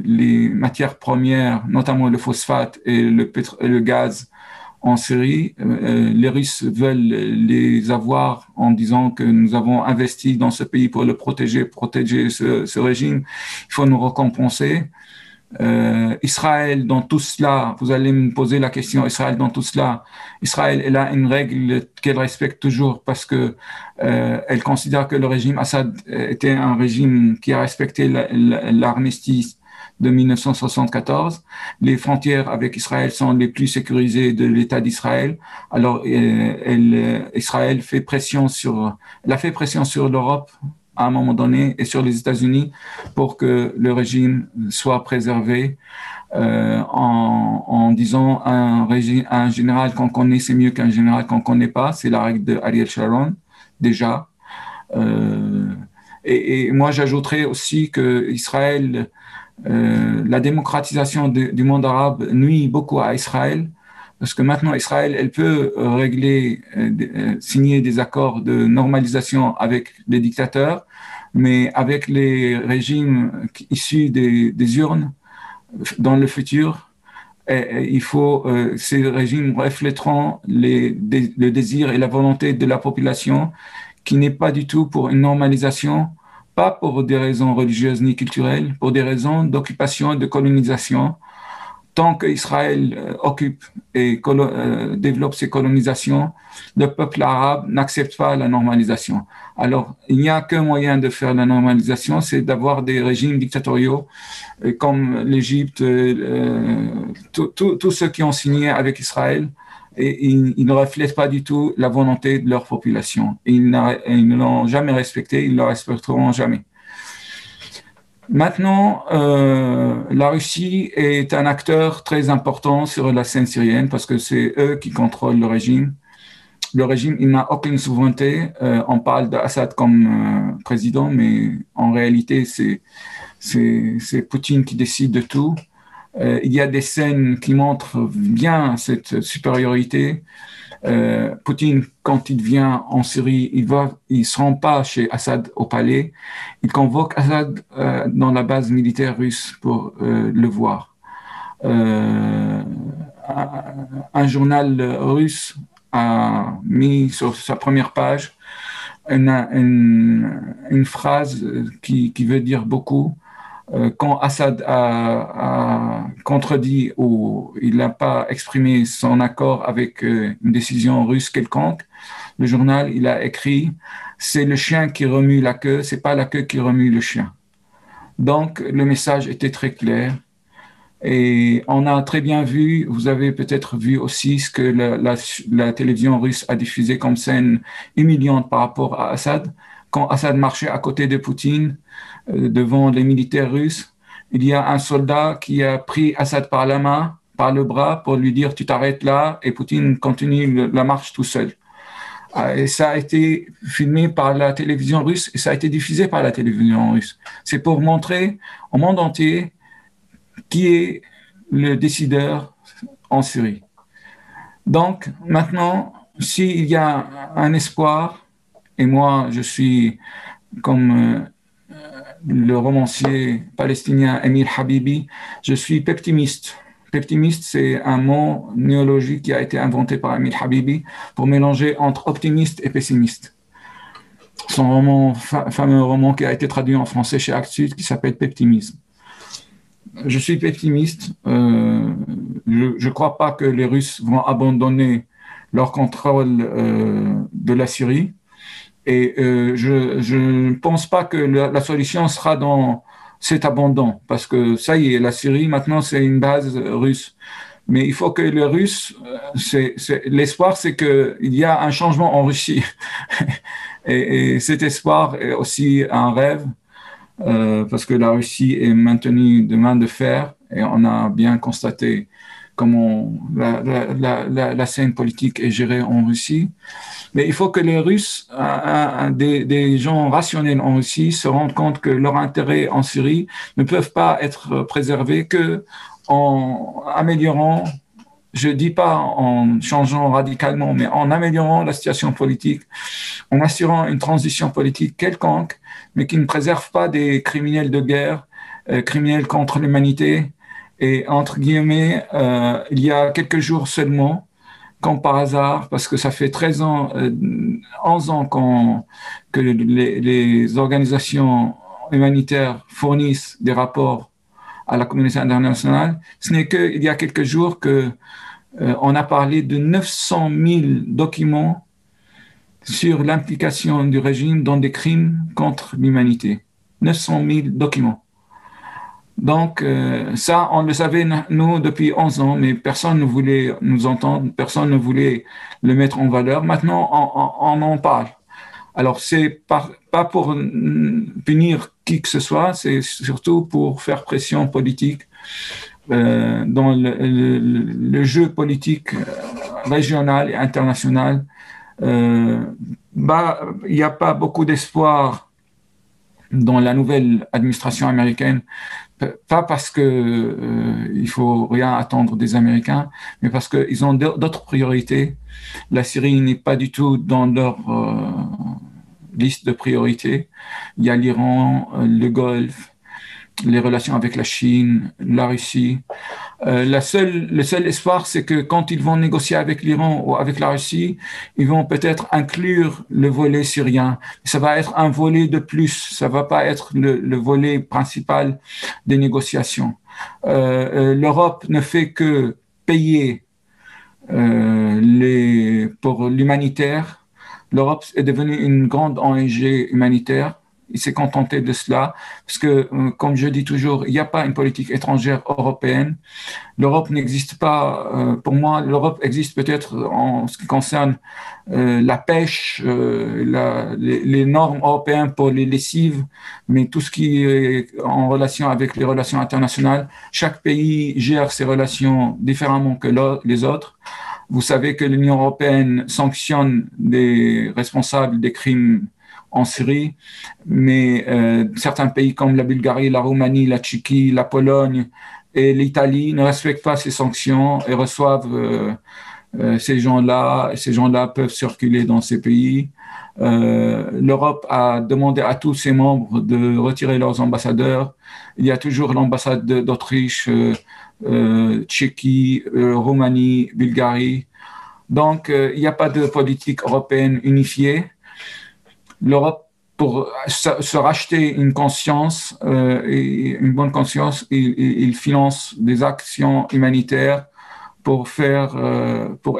les matières premières, notamment le phosphate et le gaz en Syrie. Les Russes veulent les avoir en disant que nous avons investi dans ce pays pour le protéger ce régime. Il faut nous récompenser. Israël dans tout cela, vous allez me poser la question, Israël dans tout cela, Israël, elle a une règle qu'elle respecte toujours parce que elle considère que le régime Assad était un régime qui a respecté l'armistice de 1974. Les frontières avec Israël sont les plus sécurisées de l'État d'Israël. Alors, Israël a fait pression sur l'Europe à un moment donné et sur les États-Unis pour que le régime soit préservé en disant un général qu'on connaît, c'est mieux qu'un général qu'on ne connaît pas. C'est la règle de Ariel Sharon, déjà. Et moi, j'ajouterais aussi que Israël, la démocratisation du monde arabe nuit beaucoup à Israël parce que maintenant, Israël, elle peut signer des accords de normalisation avec les dictateurs, mais avec les régimes issus des urnes dans le futur, ces régimes reflèteront le désir et la volonté de la population qui n'est pas du tout pour une normalisation, pas pour des raisons religieuses ni culturelles, pour des raisons d'occupation et de colonisation. Tant qu'Israël occupe et développe ses colonisations, le peuple arabe n'accepte pas la normalisation. Alors, il n'y a qu'un moyen de faire la normalisation, c'est d'avoir des régimes dictatoriaux comme l'Égypte, tous ceux qui ont signé avec Israël, et ils ne reflètent pas du tout la volonté de leur population. Ils ne l'ont jamais respecté, ils ne le respecteront jamais. Maintenant, la Russie est un acteur très important sur la scène syrienne parce que c'est eux qui contrôlent le régime. Le régime, il n'a aucune souveraineté. On parle d'Assad comme président, mais en réalité, c'est Poutine qui décide de tout. Il y a des scènes qui montrent bien cette supériorité. Poutine, quand il vient en Syrie, il se rend pas chez Assad au palais. Il convoque Assad dans la base militaire russe pour le voir. Euh, un journal russe a mis sur sa première page une phrase qui veut dire beaucoup. Quand Assad a contredit ou il n'a pas exprimé son accord avec une décision russe quelconque, le journal, il a écrit « C'est le chien qui remue la queue, c'est pas la queue qui remue le chien ». Donc, le message était très clair. Et on a très bien vu, vous avez peut-être vu aussi ce que la télévision russe a diffusé comme scène humiliante par rapport à Assad. Quand Assad marchait à côté de Poutine, devant les militaires russes, il y a un soldat qui a pris Assad par la main, par le bras, pour lui dire « tu t'arrêtes là » et Poutine continue la marche tout seul. Et ça a été filmé par la télévision russe et ça a été diffusé par la télévision russe. C'est pour montrer au monde entier qui est le décideur en Syrie. Donc, maintenant, s'il y a un espoir, et moi, je suis comme le romancier palestinien Emile Habibi, je suis peptimiste. Peptimiste, c'est un mot néologique qui a été inventé par Emile Habibi pour mélanger entre optimiste et pessimiste. Son fameux roman qui a été traduit en français chez Actes Sud, qui s'appelle Peptimisme. Je suis pessimiste. Je ne crois pas que les Russes vont abandonner leur contrôle de la Syrie. Et je ne pense pas que la solution sera dans cet abandon, parce que ça y est, la Syrie, maintenant, c'est une base russe. Mais il faut que les Russes, l'espoir, c'est qu'il y a un changement en Russie. Et cet espoir est aussi un rêve. Parce que la Russie est maintenue de main de fer et on a bien constaté comment la scène politique est gérée en Russie. Mais il faut que les Russes, des gens rationnels en Russie, se rendent compte que leurs intérêts en Syrie ne peuvent pas être préservés qu'en améliorant, je ne dis pas en changeant radicalement, mais en améliorant la situation politique, en assurant une transition politique quelconque, mais qui ne préserve pas des criminels de guerre, criminels contre l'humanité. Et entre guillemets, il y a quelques jours seulement, comme par hasard, parce que ça fait 13 ans, 11 ans que les organisations humanitaires fournissent des rapports à la communauté internationale, ce n'est qu'il y a quelques jours qu'on a parlé de 900 000 documents sur l'implication du régime dans des crimes contre l'humanité. 900 000 documents. Donc, ça, on le savait, nous, depuis 11 ans, mais personne ne voulait nous entendre, personne ne voulait le mettre en valeur. Maintenant, on en parle. Alors, c'est pas pour punir qui que ce soit, c'est surtout pour faire pression politique dans le jeu politique régional et international. Il n'y a pas beaucoup d'espoir dans la nouvelle administration américaine, pas parce que il faut rien attendre des Américains, mais parce qu'ils ont d'autres priorités. La Syrie n'est pas du tout dans leur liste de priorités. Il y a l'Iran, le Golfe, les relations avec la Chine, la Russie. Le seul espoir, c'est que quand ils vont négocier avec l'Iran ou avec la Russie, ils vont peut-être inclure le volet syrien. Ça va être un volet de plus, ça va pas être le volet principal des négociations. L'Europe ne fait que payer pour l'humanitaire. L'Europe est devenue une grande ONG humanitaire. Il s'est contenté de cela, parce que, comme je dis toujours, il n'y a pas une politique étrangère européenne. L'Europe n'existe pas, pour moi, l'Europe existe peut-être en ce qui concerne la pêche, les normes européennes pour les lessives, mais tout ce qui est en relation avec les relations internationales, chaque pays gère ses relations différemment que les autres. Vous savez que l'Union européenne sanctionne les responsables des crimes en Syrie, mais certains pays comme la Bulgarie, la Roumanie, la Tchéquie, la Pologne et l'Italie ne respectent pas ces sanctions et reçoivent Ces gens-là peuvent circuler dans ces pays. L'Europe a demandé à tous ses membres de retirer leurs ambassadeurs. Il y a toujours l'ambassade d'Autriche, Tchéquie, Roumanie, Bulgarie. Donc, il n'y a pas de politique européenne unifiée. L'Europe, pour se racheter une conscience, et une bonne conscience, il finance des actions humanitaires pour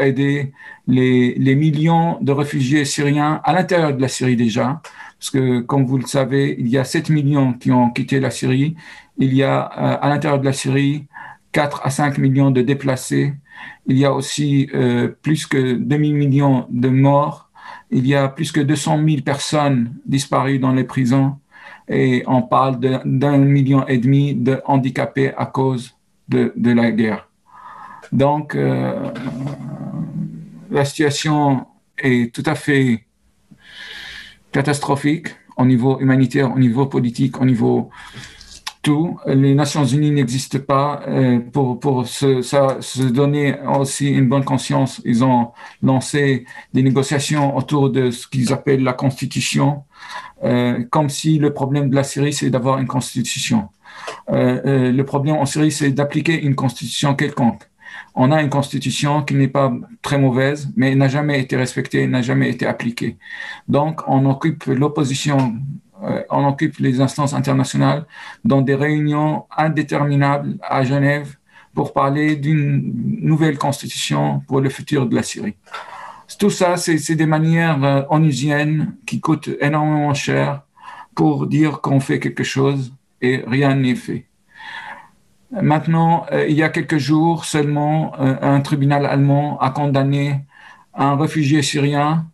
aider les millions de réfugiés syriens à l'intérieur de la Syrie déjà. Parce que, comme vous le savez, il y a 7 millions qui ont quitté la Syrie. Il y a à l'intérieur de la Syrie 4 à 5 millions de déplacés. Il y a aussi plus que 2 000 millions de morts. Il y a plus que 200 000 personnes disparues dans les prisons. Et on parle d'1,5 million de handicapés à cause de la guerre. Donc, la situation est tout à fait catastrophique au niveau humanitaire, au niveau politique, au niveau tout. Les Nations Unies n'existent pas. Pour se donner aussi une bonne conscience, ils ont lancé des négociations autour de ce qu'ils appellent la Constitution, comme si le problème de la Syrie, c'est d'avoir une Constitution. Le problème en Syrie, c'est d'appliquer une Constitution quelconque. On a une constitution qui n'est pas très mauvaise, mais n'a jamais été respectée, n'a jamais été appliquée. Donc, on occupe l'opposition, on occupe les instances internationales dans des réunions indéterminables à Genève pour parler d'une nouvelle constitution pour le futur de la Syrie. Tout ça, c'est des manières onusiennes qui coûtent énormément cher pour dire qu'on fait quelque chose et rien n'est fait. Maintenant, il y a quelques jours seulement, un tribunal allemand a condamné un réfugié syrien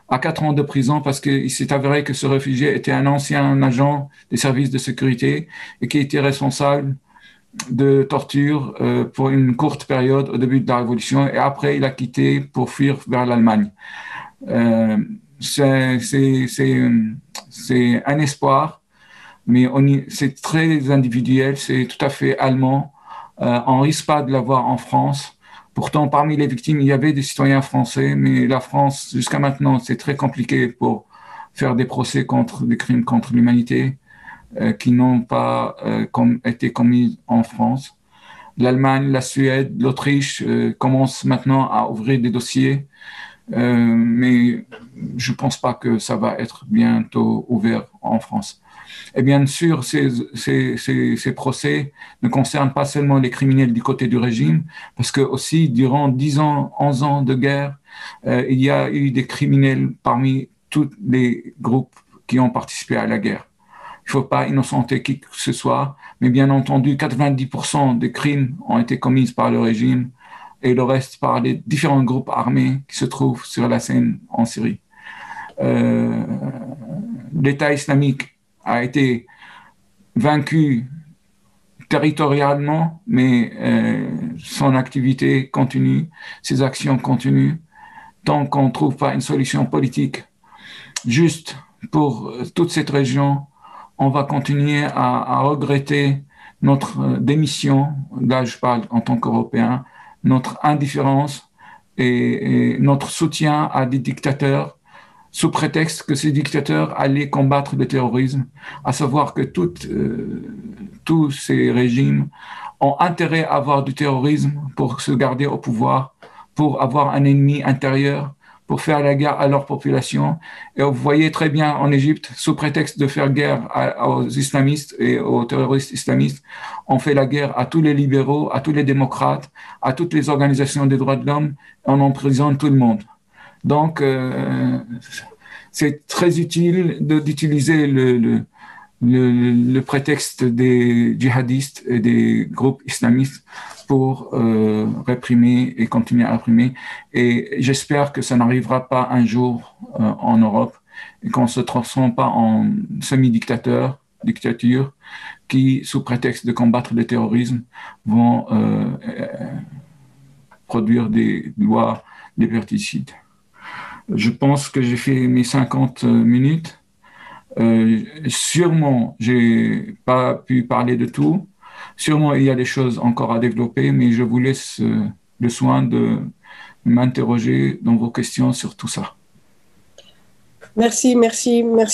à 4 ans de prison parce qu'il s'est avéré que ce réfugié était un ancien agent des services de sécurité et qui était responsable de torture pour une courte période au début de la Révolution et après il a quitté pour fuir vers l'Allemagne. C'est un espoir, mais c'est très individuel, c'est tout à fait allemand. On ne risque pas de l'avoir en France. Pourtant, parmi les victimes, il y avait des citoyens français, mais la France, jusqu'à maintenant, c'est très compliqué pour faire des procès contre des crimes contre l'humanité qui n'ont pas été commis en France. L'Allemagne, la Suède, l'Autriche commencent maintenant à ouvrir des dossiers, mais je ne pense pas que ça va être bientôt ouvert en France. Et bien sûr, ces procès ne concernent pas seulement les criminels du côté du régime, parce que aussi, durant 10 ans, 11 ans de guerre, il y a eu des criminels parmi tous les groupes qui ont participé à la guerre. Il ne faut pas innocenter qui que ce soit, mais bien entendu, 90% des crimes ont été commis par le régime et le reste par les différents groupes armés qui se trouvent sur la scène en Syrie. L'État islamique a été vaincu territorialement, mais son activité continue, ses actions continuent. Tant qu'on ne trouve pas une solution politique juste pour toute cette région, on va continuer à regretter notre démission, là je parle en tant qu'Européen, notre indifférence et notre soutien à des dictateurs sous prétexte que ces dictateurs allaient combattre le terrorisme, à savoir que tous ces régimes ont intérêt à avoir du terrorisme pour se garder au pouvoir, pour avoir un ennemi intérieur, pour faire la guerre à leur population. Et vous voyez très bien en Égypte, sous prétexte de faire guerre aux islamistes et aux terroristes islamistes, on fait la guerre à tous les libéraux, à tous les démocrates, à toutes les organisations des droits de l'homme, et on emprisonne tout le monde. Donc, c'est très utile d'utiliser le prétexte des djihadistes et des groupes islamistes pour réprimer et continuer à réprimer. Et j'espère que ça n'arrivera pas un jour en Europe et qu'on ne se transforme pas en semi-dictature qui, sous prétexte de combattre le terrorisme, vont produire des lois liberticides. Je pense que j'ai fait mes 50 minutes. Sûrement, j'ai pas pu parler de tout. Sûrement, il y a des choses encore à développer, mais je vous laisse le soin de m'interroger dans vos questions sur tout ça. Merci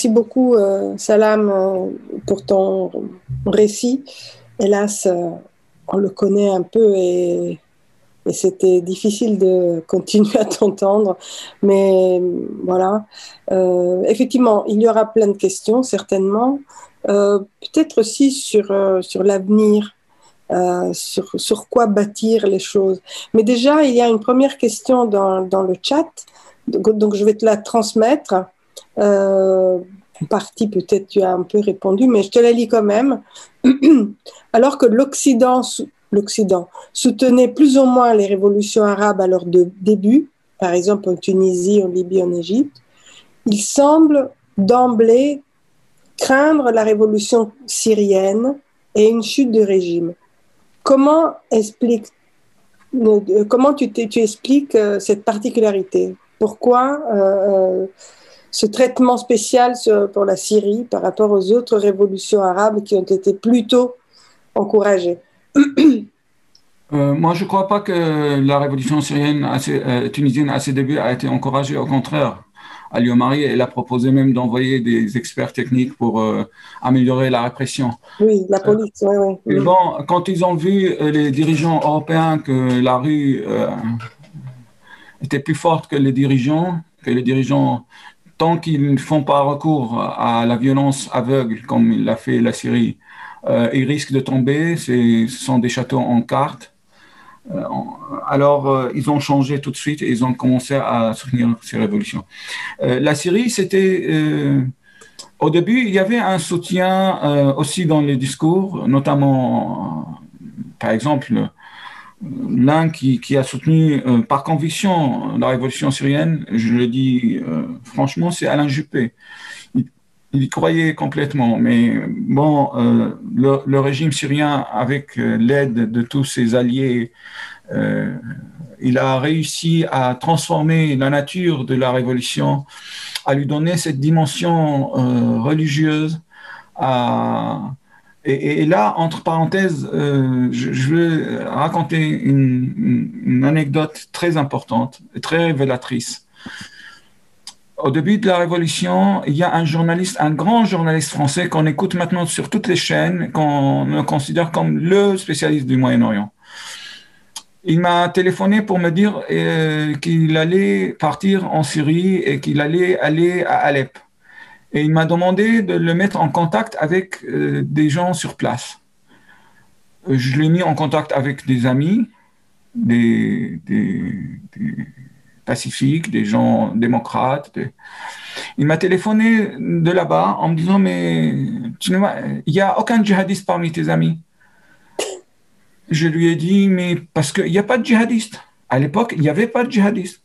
beaucoup, Salam, pour ton récit. Hélas, on le connaît un peu et c'était difficile de continuer à t'entendre. Mais voilà, effectivement, il y aura plein de questions, certainement. Peut-être aussi sur l'avenir, sur quoi bâtir les choses. Mais déjà, il y a une première question dans le chat, donc je vais te la transmettre. En partie, peut-être tu as un peu répondu, mais je te la lis quand même. Alors que l'Occident soutenait plus ou moins les révolutions arabes à leur début, par exemple en Tunisie, en Libye, en Égypte, il semble d'emblée craindre la révolution syrienne et une chute du régime. Comment tu expliques cette particularité? Pourquoi ce traitement spécial pour la Syrie par rapport aux autres révolutions arabes qui ont été plutôt encouragées? Moi, je ne crois pas que la révolution syrienne, tunisienne à ses débuts a été encouragée. Au contraire, Ali Omari, elle a proposé même d'envoyer des experts techniques pour améliorer la répression. Oui, la police, oui. Et bon, quand ils ont vu les dirigeants européens que la rue était plus forte que les dirigeants, tant qu'ils ne font pas recours à la violence aveugle, comme il l'a fait la Syrie, ils risquent de tomber. Ce sont des châteaux en cartes. Alors, ils ont changé tout de suite et ils ont commencé à soutenir ces révolutions. La Syrie, au début, il y avait un soutien aussi dans les discours, notamment, par exemple, l'un qui a soutenu par conviction la révolution syrienne, je le dis franchement, c'est Alain Juppé. Il y croyait complètement, mais bon, le régime syrien, avec l'aide de tous ses alliés, il a réussi à transformer la nature de la révolution, à lui donner cette dimension religieuse. Et là, entre parenthèses, je veux raconter une anecdote très importante, très révélatrice. Au début de la Révolution, il y a un grand journaliste français qu'on écoute maintenant sur toutes les chaînes, qu'on considère comme le spécialiste du Moyen-Orient. Il m'a téléphoné pour me dire qu'il allait partir en Syrie et qu'il allait aller à Alep. Et il m'a demandé de le mettre en contact avec des gens sur place. Je l'ai mis en contact avec des amis, des pacifiques, des gens démocrates. Il m'a téléphoné de là-bas en me disant « Mais il n'y a aucun djihadiste parmi tes amis ?» Je lui ai dit « Mais parce qu'il n'y a pas de djihadistes. À l'époque, il n'y avait pas de djihadistes. »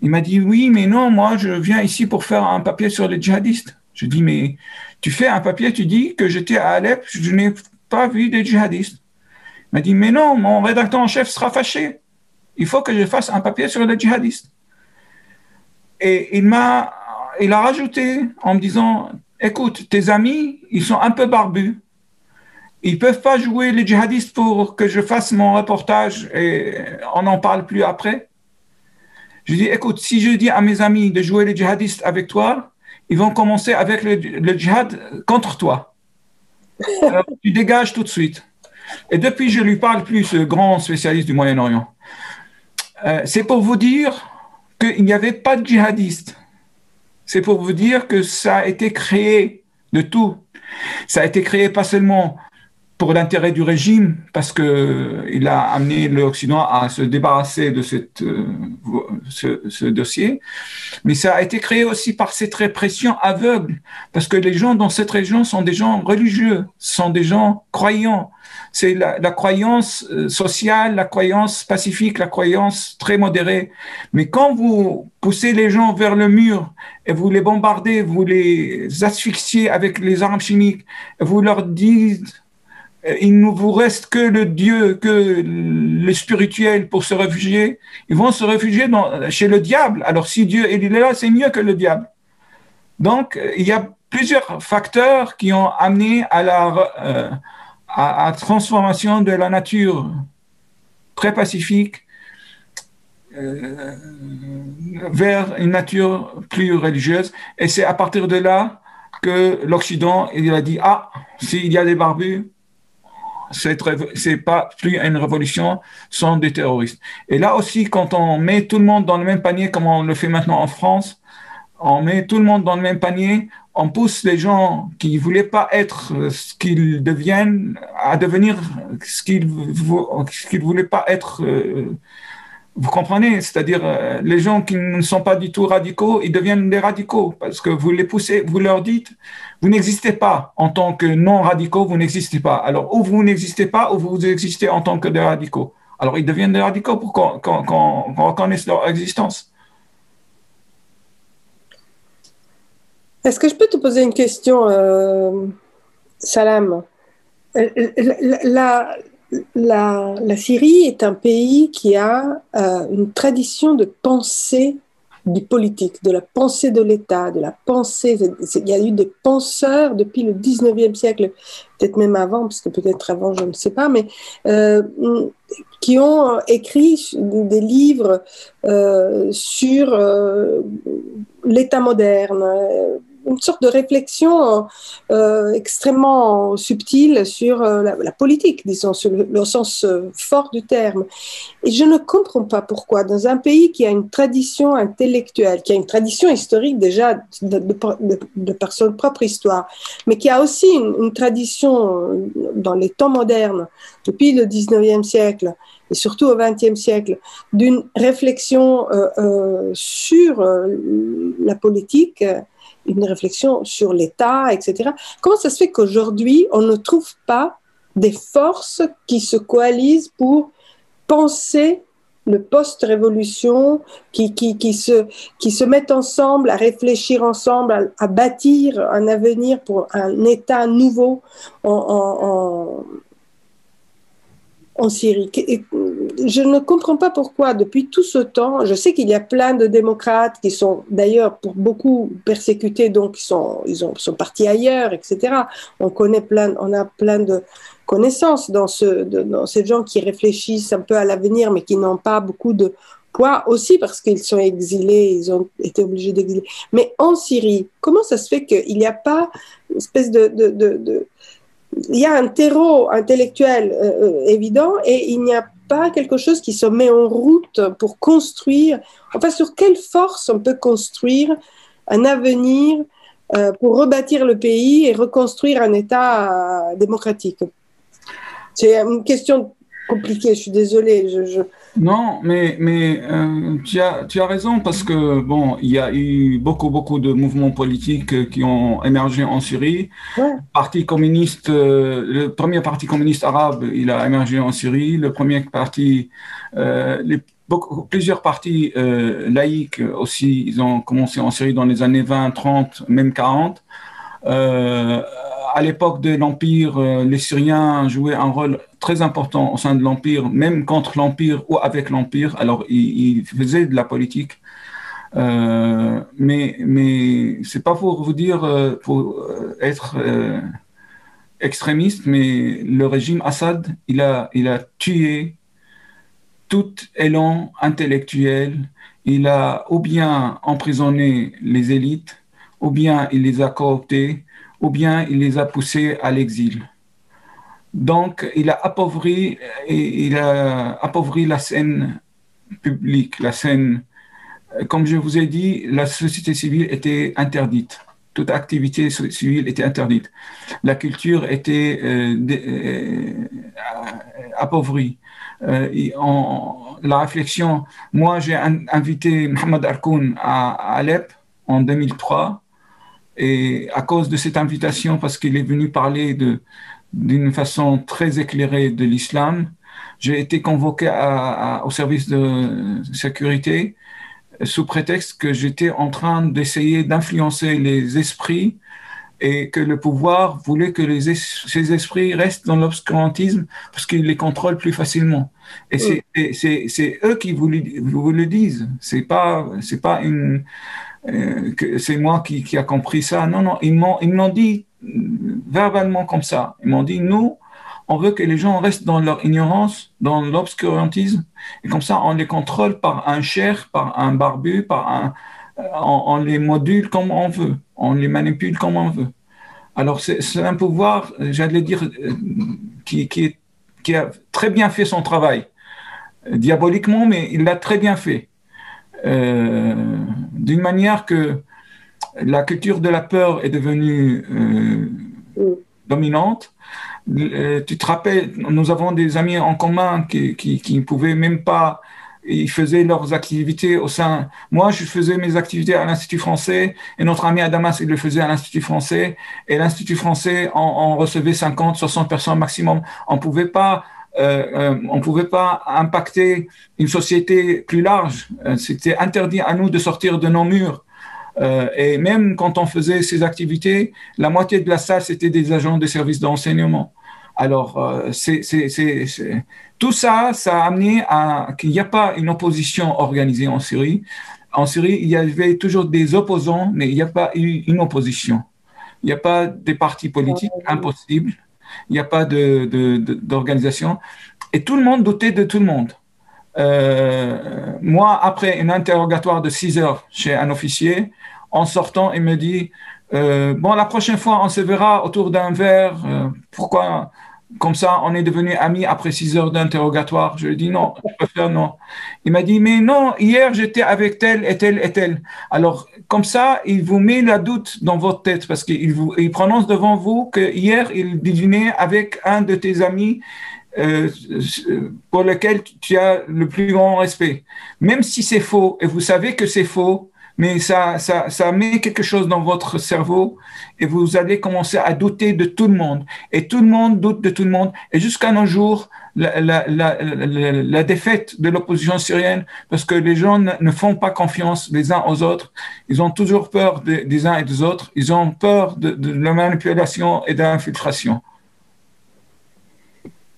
Il m'a dit « Oui, mais non, moi, je viens ici pour faire un papier sur les djihadistes. » Je dis « Mais tu fais un papier, tu dis que j'étais à Alep, je n'ai pas vu des djihadistes. » Il m'a dit « Mais non, mon rédacteur en chef sera fâché. Il faut que je fasse un papier sur les djihadistes. » Et il a rajouté en me disant « Écoute, tes amis, ils sont un peu barbus. Ils ne peuvent pas jouer les djihadistes pour que je fasse mon reportage et on n'en parle plus après. » Je dis, écoute, si je dis à mes amis de jouer les djihadistes avec toi, ils vont commencer avec le djihad contre toi. Alors, tu dégages tout de suite. Et depuis, je ne lui parle plus, ce grand spécialiste du Moyen-Orient. C'est pour vous dire qu'il n'y avait pas de djihadistes. C'est pour vous dire que ça a été créé de tout. Ça a été créé pas seulement pour l'intérêt du régime, parce qu'il a amené l'Occident à se débarrasser de ce dossier, mais ça a été créé aussi par cette répression aveugle, parce que les gens dans cette région sont des gens religieux, sont des gens croyants. C'est la croyance sociale, la croyance pacifique, la croyance très modérée. Mais quand vous poussez les gens vers le mur et vous les bombardez, vous les asphyxiez avec les armes chimiques, vous leur dites il ne vous reste que le Dieu, que le spirituel pour se réfugier, ils vont se réfugier chez le diable. Alors si Dieu il est là, c'est mieux que le diable. Donc il y a plusieurs facteurs qui ont amené à la transformation de la nature très pacifique vers une nature plus religieuse. Et c'est à partir de là que l'Occident, il a dit, ah, s'il y a des barbus, c'est pas plus une révolution, sont des terroristes. Et là aussi, quand on met tout le monde dans le même panier, comme on le fait maintenant en France, on met tout le monde dans le même panier, on pousse les gens qui ne voulaient pas être ce qu'ils deviennent à devenir ce qu'ils ne voulaient pas être. Vous comprenez? C'est-à-dire, les gens qui ne sont pas du tout radicaux, ils deviennent des radicaux parce que vous les poussez, vous leur dites, vous n'existez pas en tant que non-radicaux, vous n'existez pas. Alors, ou vous n'existez pas, ou vous existez en tant que des radicaux. Alors, ils deviennent des radicaux pour qu'on reconnaisse leur existence. Est-ce que je peux te poser une question, Salam? La, la Syrie est un pays qui a une tradition de pensée du politique, de la pensée de l'État, de la pensée. Il y a eu des penseurs depuis le 19e siècle, peut-être même avant, parce que peut-être avant, je ne sais pas, mais qui ont écrit des livres sur l'État moderne, une sorte de réflexion extrêmement subtile sur la politique, disons, sur le sens fort du terme. Et je ne comprends pas pourquoi, dans un pays qui a une tradition intellectuelle, qui a une tradition historique déjà de par son propre histoire, mais qui a aussi une tradition dans les temps modernes, depuis le 19e siècle, et surtout au XXe siècle, d'une réflexion sur la politique, une réflexion sur l'État, etc. Comment ça se fait qu'aujourd'hui, on ne trouve pas des forces qui se coalisent pour penser le post-révolution, qui se mettent ensemble, à réfléchir ensemble, à bâtir un avenir pour un État nouveau en Syrie. Et je ne comprends pas pourquoi, depuis tout ce temps, je sais qu'il y a plein de démocrates qui sont d'ailleurs pour beaucoup persécutés, donc ils sont partis ailleurs, etc. On a plein de connaissances dans ces gens qui réfléchissent un peu à l'avenir, mais qui n'ont pas beaucoup de poids aussi parce qu'ils sont exilés, ils ont été obligés d'exiler. Mais en Syrie, comment ça se fait qu'il n'y a pas une espèce il y a un terreau intellectuel évident et il n'y a pas quelque chose qui se met en route pour construire, enfin sur quelle force on peut construire un avenir pour rebâtir le pays et reconstruire un État démocratique. C'est une question compliquée, je suis désolée. Non, mais tu as raison parce que bon, il y a eu beaucoup de mouvements politiques qui ont émergé en Syrie. Ouais. Parti communiste, le premier parti communiste arabe, il a émergé en Syrie. Le premier parti, plusieurs partis laïcs aussi, ils ont commencé en Syrie dans les années 20, 30, même 40. À l'époque de l'Empire, les Syriens jouaient un rôle très important au sein de l'Empire, même contre l'Empire ou avec l'Empire. Alors, ils faisaient de la politique. Mais c'est pas pour vous dire, pour être extrémiste, mais le régime Assad, il a tué tout élan intellectuel. Il a ou bien emprisonné les élites, ou bien il les a cooptés, ou bien il les a poussés à l'exil. Donc, il a appauvri la scène publique, la scène, comme je vous ai dit, la société civile était interdite. Toute activité civile était interdite. La culture était appauvrie. La réflexion, moi j'ai invité Mohamed Harkoun à Alep en 2003 et à cause de cette invitation, parce qu'il est venu parler d'une façon très éclairée de l'islam, j'ai été convoqué au service de sécurité sous prétexte que j'étais en train d'essayer d'influencer les esprits et que le pouvoir voulait que ces esprits restent dans l'obscurantisme parce qu'ils les contrôlent plus facilement. Et c'est eux qui vous le disent. C'est pas que c'est moi qui a compris ça. Non, ils me l'ont dit verbalement comme ça. Ils m'ont dit, nous, On veut que les gens restent dans leur ignorance, dans l'obscurantisme, et comme ça, on les contrôle par un cher, par un barbu, on les module comme on veut, on les manipule comme on veut. Alors, c'est un pouvoir, j'allais dire, qui a très bien fait son travail, diaboliquement, mais il l'a très bien fait. D'une manière que la culture de la peur est devenue dominante. Tu te rappelles, nous avons des amis en commun qui ne pouvaient même pas, ils faisaient leurs activités au sein. Moi, je faisais mes activités à l'Institut français et notre ami Adamas, il le faisait à l'Institut français. Et l'Institut français, on recevait 50, 60 personnes maximum. On pouvait pas impacter une société plus large. C'était interdit à nous de sortir de nos murs. Et même quand on faisait ces activités, la moitié de la salle, c'était des agents des services d'enseignement. Alors, tout ça, ça a amené à qu'il n'y a pas une opposition organisée en Syrie. En Syrie, il y avait toujours des opposants, mais il n'y a pas eu une opposition. Il n'y a pas de partis politiques, impossible. Il n'y a pas d'organisation. Et tout le monde doutait de tout le monde. Moi, après un interrogatoire de 6 heures chez un officier, en sortant, il me dit bon, la prochaine fois, on se verra autour d'un verre. Pourquoi? Comme ça, on est devenus amis après 6 heures d'interrogatoire. Je lui ai dit non, je préfère non. Il m'a dit mais non, hier j'étais avec tel et tel et tel. Alors, comme ça, il vous met la doute dans votre tête parce qu'il prononce devant vous que hier il dînait avec un de tes amis pour lequel tu as le plus grand respect. Même si c'est faux, et vous savez que c'est faux, mais ça met quelque chose dans votre cerveau et vous allez commencer à douter de tout le monde. Et tout le monde doute de tout le monde. Et jusqu'à nos jours, la défaite de l'opposition syrienne, parce que les gens ne font pas confiance les uns aux autres. Ils ont toujours peur des uns et des autres. Ils ont peur de la manipulation et de l'infiltration.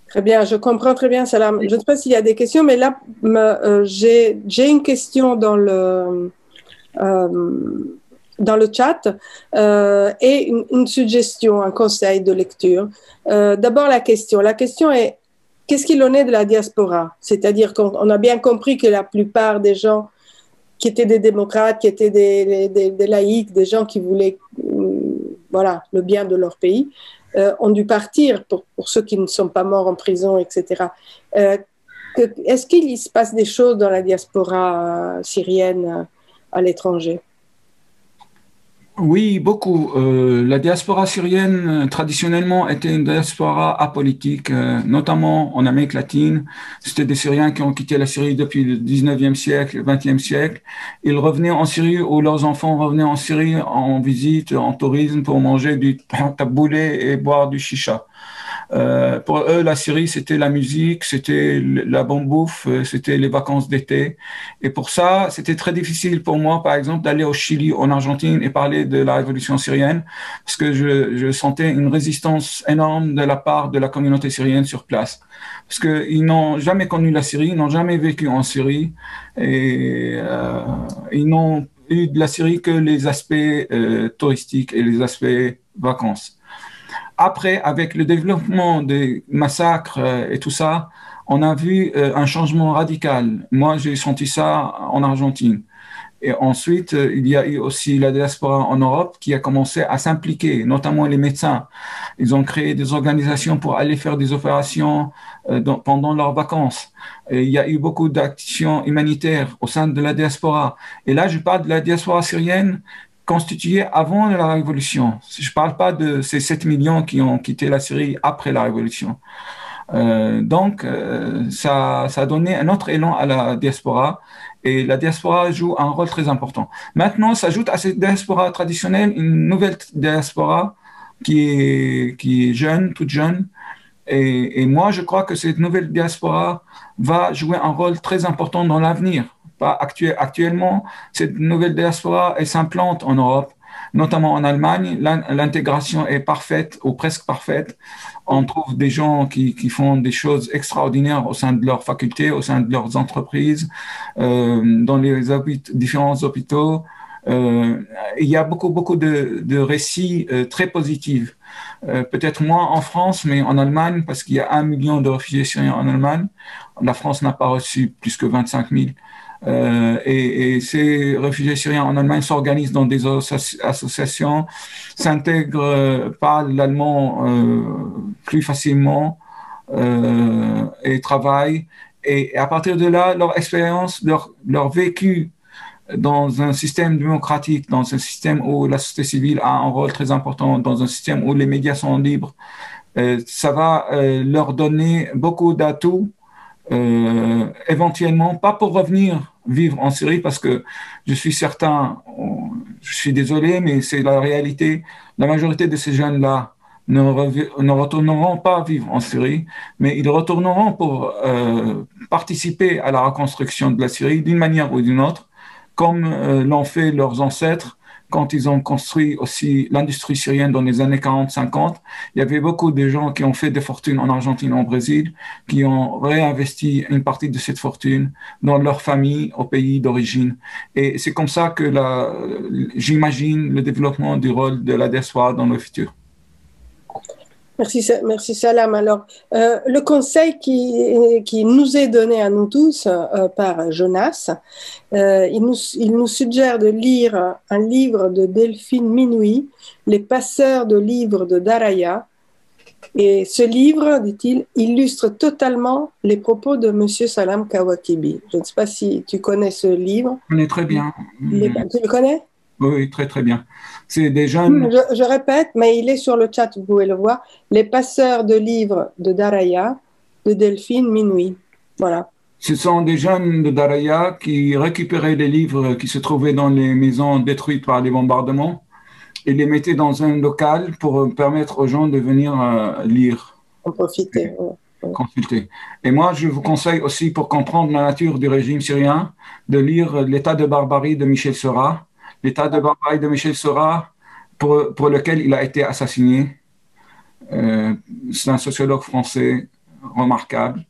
Très bien, je comprends très bien, Salam. Je ne sais pas s'il y a des questions, mais là, j'ai une question dans le chat et une suggestion, un conseil de lecture. D'abord, la question est, qu'est-ce qu'il en est de la diaspora? C'est-à-dire qu'on a bien compris que la plupart des gens qui étaient des démocrates, qui étaient des laïcs, des gens qui voulaient voilà, le bien de leur pays, ont dû partir pour ceux qui ne sont pas morts en prison, etc. Est-ce qu'il se passe des choses dans la diaspora syrienne à l'étranger? Oui, beaucoup. La diaspora syrienne, traditionnellement, était une diaspora apolitique, notamment en Amérique latine. C'était des Syriens qui ont quitté la Syrie depuis le 19e siècle, le 20e siècle. Ils revenaient en Syrie ou leurs enfants revenaient en Syrie en visite, en tourisme pour manger du taboulé et boire du chicha. Pour eux, la Syrie, c'était la musique, c'était la bonne bouffe, c'était les vacances d'été. Et pour ça, c'était très difficile pour moi, par exemple, d'aller au Chili, en Argentine et parler de la révolution syrienne, parce que je sentais une résistance énorme de la part de la communauté syrienne sur place. Parce qu'ils n'ont jamais connu la Syrie, ils n'ont jamais vécu en Syrie, et ils n'ont eu de la Syrie que les aspects touristiques et les aspects vacances. Après, avec le développement des massacres et tout ça, on a vu un changement radical. Moi, j'ai senti ça en Argentine. Et ensuite, il y a eu aussi la diaspora en Europe qui a commencé à s'impliquer, notamment les médecins. Ils ont créé des organisations pour aller faire des opérations pendant leurs vacances. Et il y a eu beaucoup d'actions humanitaires au sein de la diaspora. Et là, je parle de la diaspora syrienne constituée avant la Révolution. Je ne parle pas de ces 7 millions qui ont quitté la Syrie après la Révolution. Donc, ça a donné un autre élan à la diaspora et la diaspora joue un rôle très important. Maintenant, s'ajoute à cette diaspora traditionnelle une nouvelle diaspora qui est jeune, toute jeune. Et moi, je crois que cette nouvelle diaspora va jouer un rôle très important dans l'avenir. Actuellement, cette nouvelle diaspora s'implante en Europe, notamment en Allemagne. L'intégration est parfaite ou presque parfaite. On trouve des gens qui font des choses extraordinaires au sein de leurs facultés, au sein de leurs entreprises, dans les différents hôpitaux. Euh, il y a beaucoup de récits très positifs. Peut-être moins en France, mais en Allemagne, parce qu'il y a 1 million de réfugiés syriens en Allemagne. La France n'a pas reçu plus que 25 000. Et ces réfugiés syriens en Allemagne s'organisent dans des associations, s'intègrent, parlent l'allemand plus facilement et travaillent. Et à partir de là, leur expérience, leur vécu dans un système démocratique, dans un système où la société civile a un rôle très important, dans un système où les médias sont libres, ça va leur donner beaucoup d'atouts, éventuellement, pas pour revenir vivre en Syrie, parce que je suis certain, je suis désolé, mais c'est la réalité, la majorité de ces jeunes-là ne retourneront pas vivre en Syrie, mais ils retourneront pour participer à la reconstruction de la Syrie d'une manière ou d'une autre, comme l'ont fait leurs ancêtres quand ils ont construit aussi l'industrie syrienne dans les années 40-50. Il y avait beaucoup de gens qui ont fait des fortunes en Argentine, en Brésil, qui ont réinvesti une partie de cette fortune dans leur famille au pays d'origine. Et c'est comme ça que j'imagine le développement du rôle de la diaspora dans le futur. Merci Salam. Alors, le conseil qui nous est donné à nous tous par Jonas, il nous suggère de lire un livre de Delphine Minoui, Les passeurs de livres de Daraya. Et ce livre, dit-il, illustre totalement les propos de M. Salam Kawakibi. Je ne sais pas si tu connais ce livre. Je connais très bien. Tu le connais? Oui, très très bien. C'est des jeunes. Je répète, mais il est sur le chat, vous pouvez le voir. Les passeurs de livres de Daraya, de Delphine Minoui. Voilà. Ce sont des jeunes de Daraya qui récupéraient les livres qui se trouvaient dans les maisons détruites par les bombardements et les mettaient dans un local pour permettre aux gens de venir lire. En profiter. Consulter. Et moi, je vous conseille aussi, pour comprendre la nature du régime syrien, de lire L'état de barbarie de Michel Serra. L'état de barbarie de Michel Serra, pour lequel il a été assassiné. C'est un sociologue français remarquable.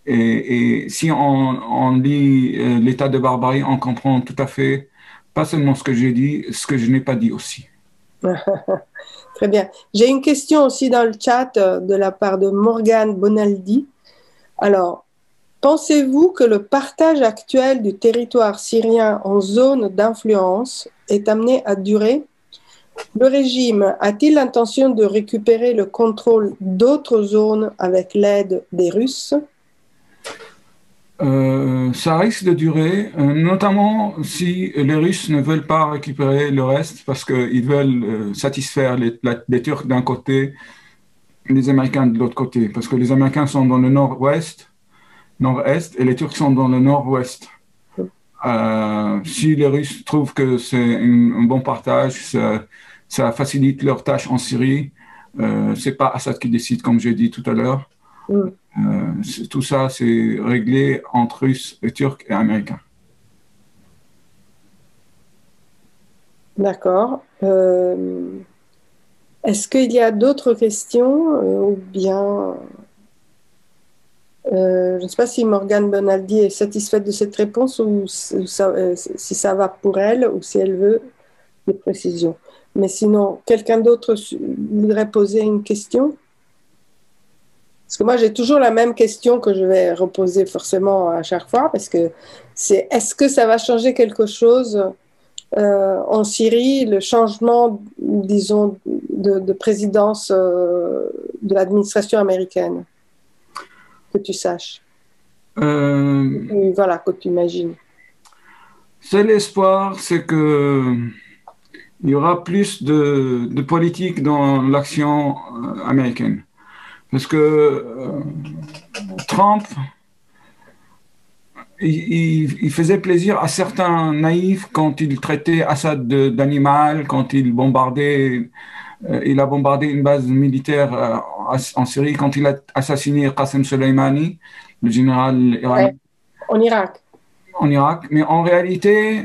Et si on lit L'état de barbarie, on comprend tout à fait, pas seulement ce que j'ai dit, ce que je n'ai pas dit aussi. Très bien. J'ai une question aussi dans le chat de la part de Morgane Bonaldi. Alors, pensez-vous que le partage actuel du territoire syrien en zones d'influence est amené à durer? Le régime a-t-il l'intention de récupérer le contrôle d'autres zones avec l'aide des Russes? Ça risque de durer, notamment si les Russes ne veulent pas récupérer le reste parce qu'ils veulent satisfaire les Turcs d'un côté, les Américains de l'autre côté, parce que les Américains sont dans le nord-ouest, nord-est, et les Turcs sont dans le nord-ouest. Si les Russes trouvent que c'est un bon partage, ça facilite leur tâche en Syrie. C'est pas Assad qui décide, comme j'ai dit tout à l'heure. Tout ça, c'est réglé entre Russes, et Turcs et Américains. D'accord. Est-ce qu'il y a d'autres questions ou bien je ne sais pas si Morgane Bonaldi est satisfaite de cette réponse ou si ça va pour elle ou si elle veut des précisions. Mais sinon, quelqu'un d'autre voudrait poser une question? Parce que moi, j'ai toujours la même question que je vais reposer forcément à chaque fois, parce que c'est est-ce que ça va changer quelque chose en Syrie, le changement, disons, de présidence de l'administration américaine? Que tu saches. Voilà, que tu imagines. Seul espoir, c'est que il y aura plus de politique dans l'action américaine. Parce que Trump, il faisait plaisir à certains naïfs quand il traitait Assad d'animal, quand il bombardait, il a bombardé une base militaire en Syrie, quand il a assassiné Qasem Soleimani, le général iranien. Ouais, en Irak. En Irak. Mais en réalité,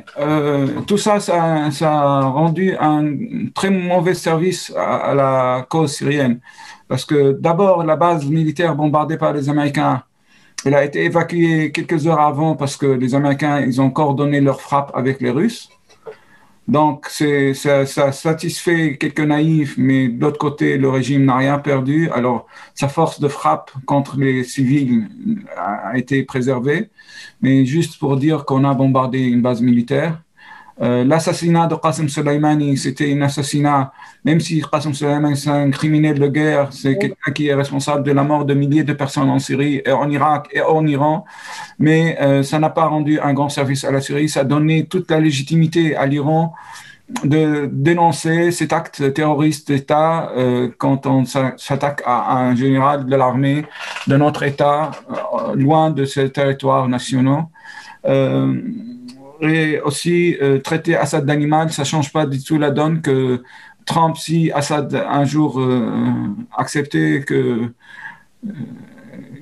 tout ça, ça a rendu un très mauvais service à la cause syrienne. Parce que d'abord, la base militaire bombardée par les Américains, elle a été évacuée quelques heures avant parce que les Américains, ils ont coordonné leur frappe avec les Russes. Donc, ça satisfait quelques naïfs, mais de l'autre côté, le régime n'a rien perdu. Alors, sa force de frappe contre les civils a été préservée. Mais juste pour dire qu'on a bombardé une base militaire. L'assassinat de Qasem Soleimani, c'était un assassinat, même si Qasem Soleimani c'est un criminel de guerre, c'est quelqu'un qui est responsable de la mort de milliers de personnes en Syrie et en Irak et en Iran, mais ça n'a pas rendu un grand service à la Syrie, ça a donné toute la légitimité à l'Iran de dénoncer cet acte terroriste d'État quand on s'attaque à un général de l'armée de notre État, loin de ses territoires nationaux. Euh, et aussi, traiter Assad d'animal, ça ne change pas du tout la donne que Trump, si Assad un jour acceptait que,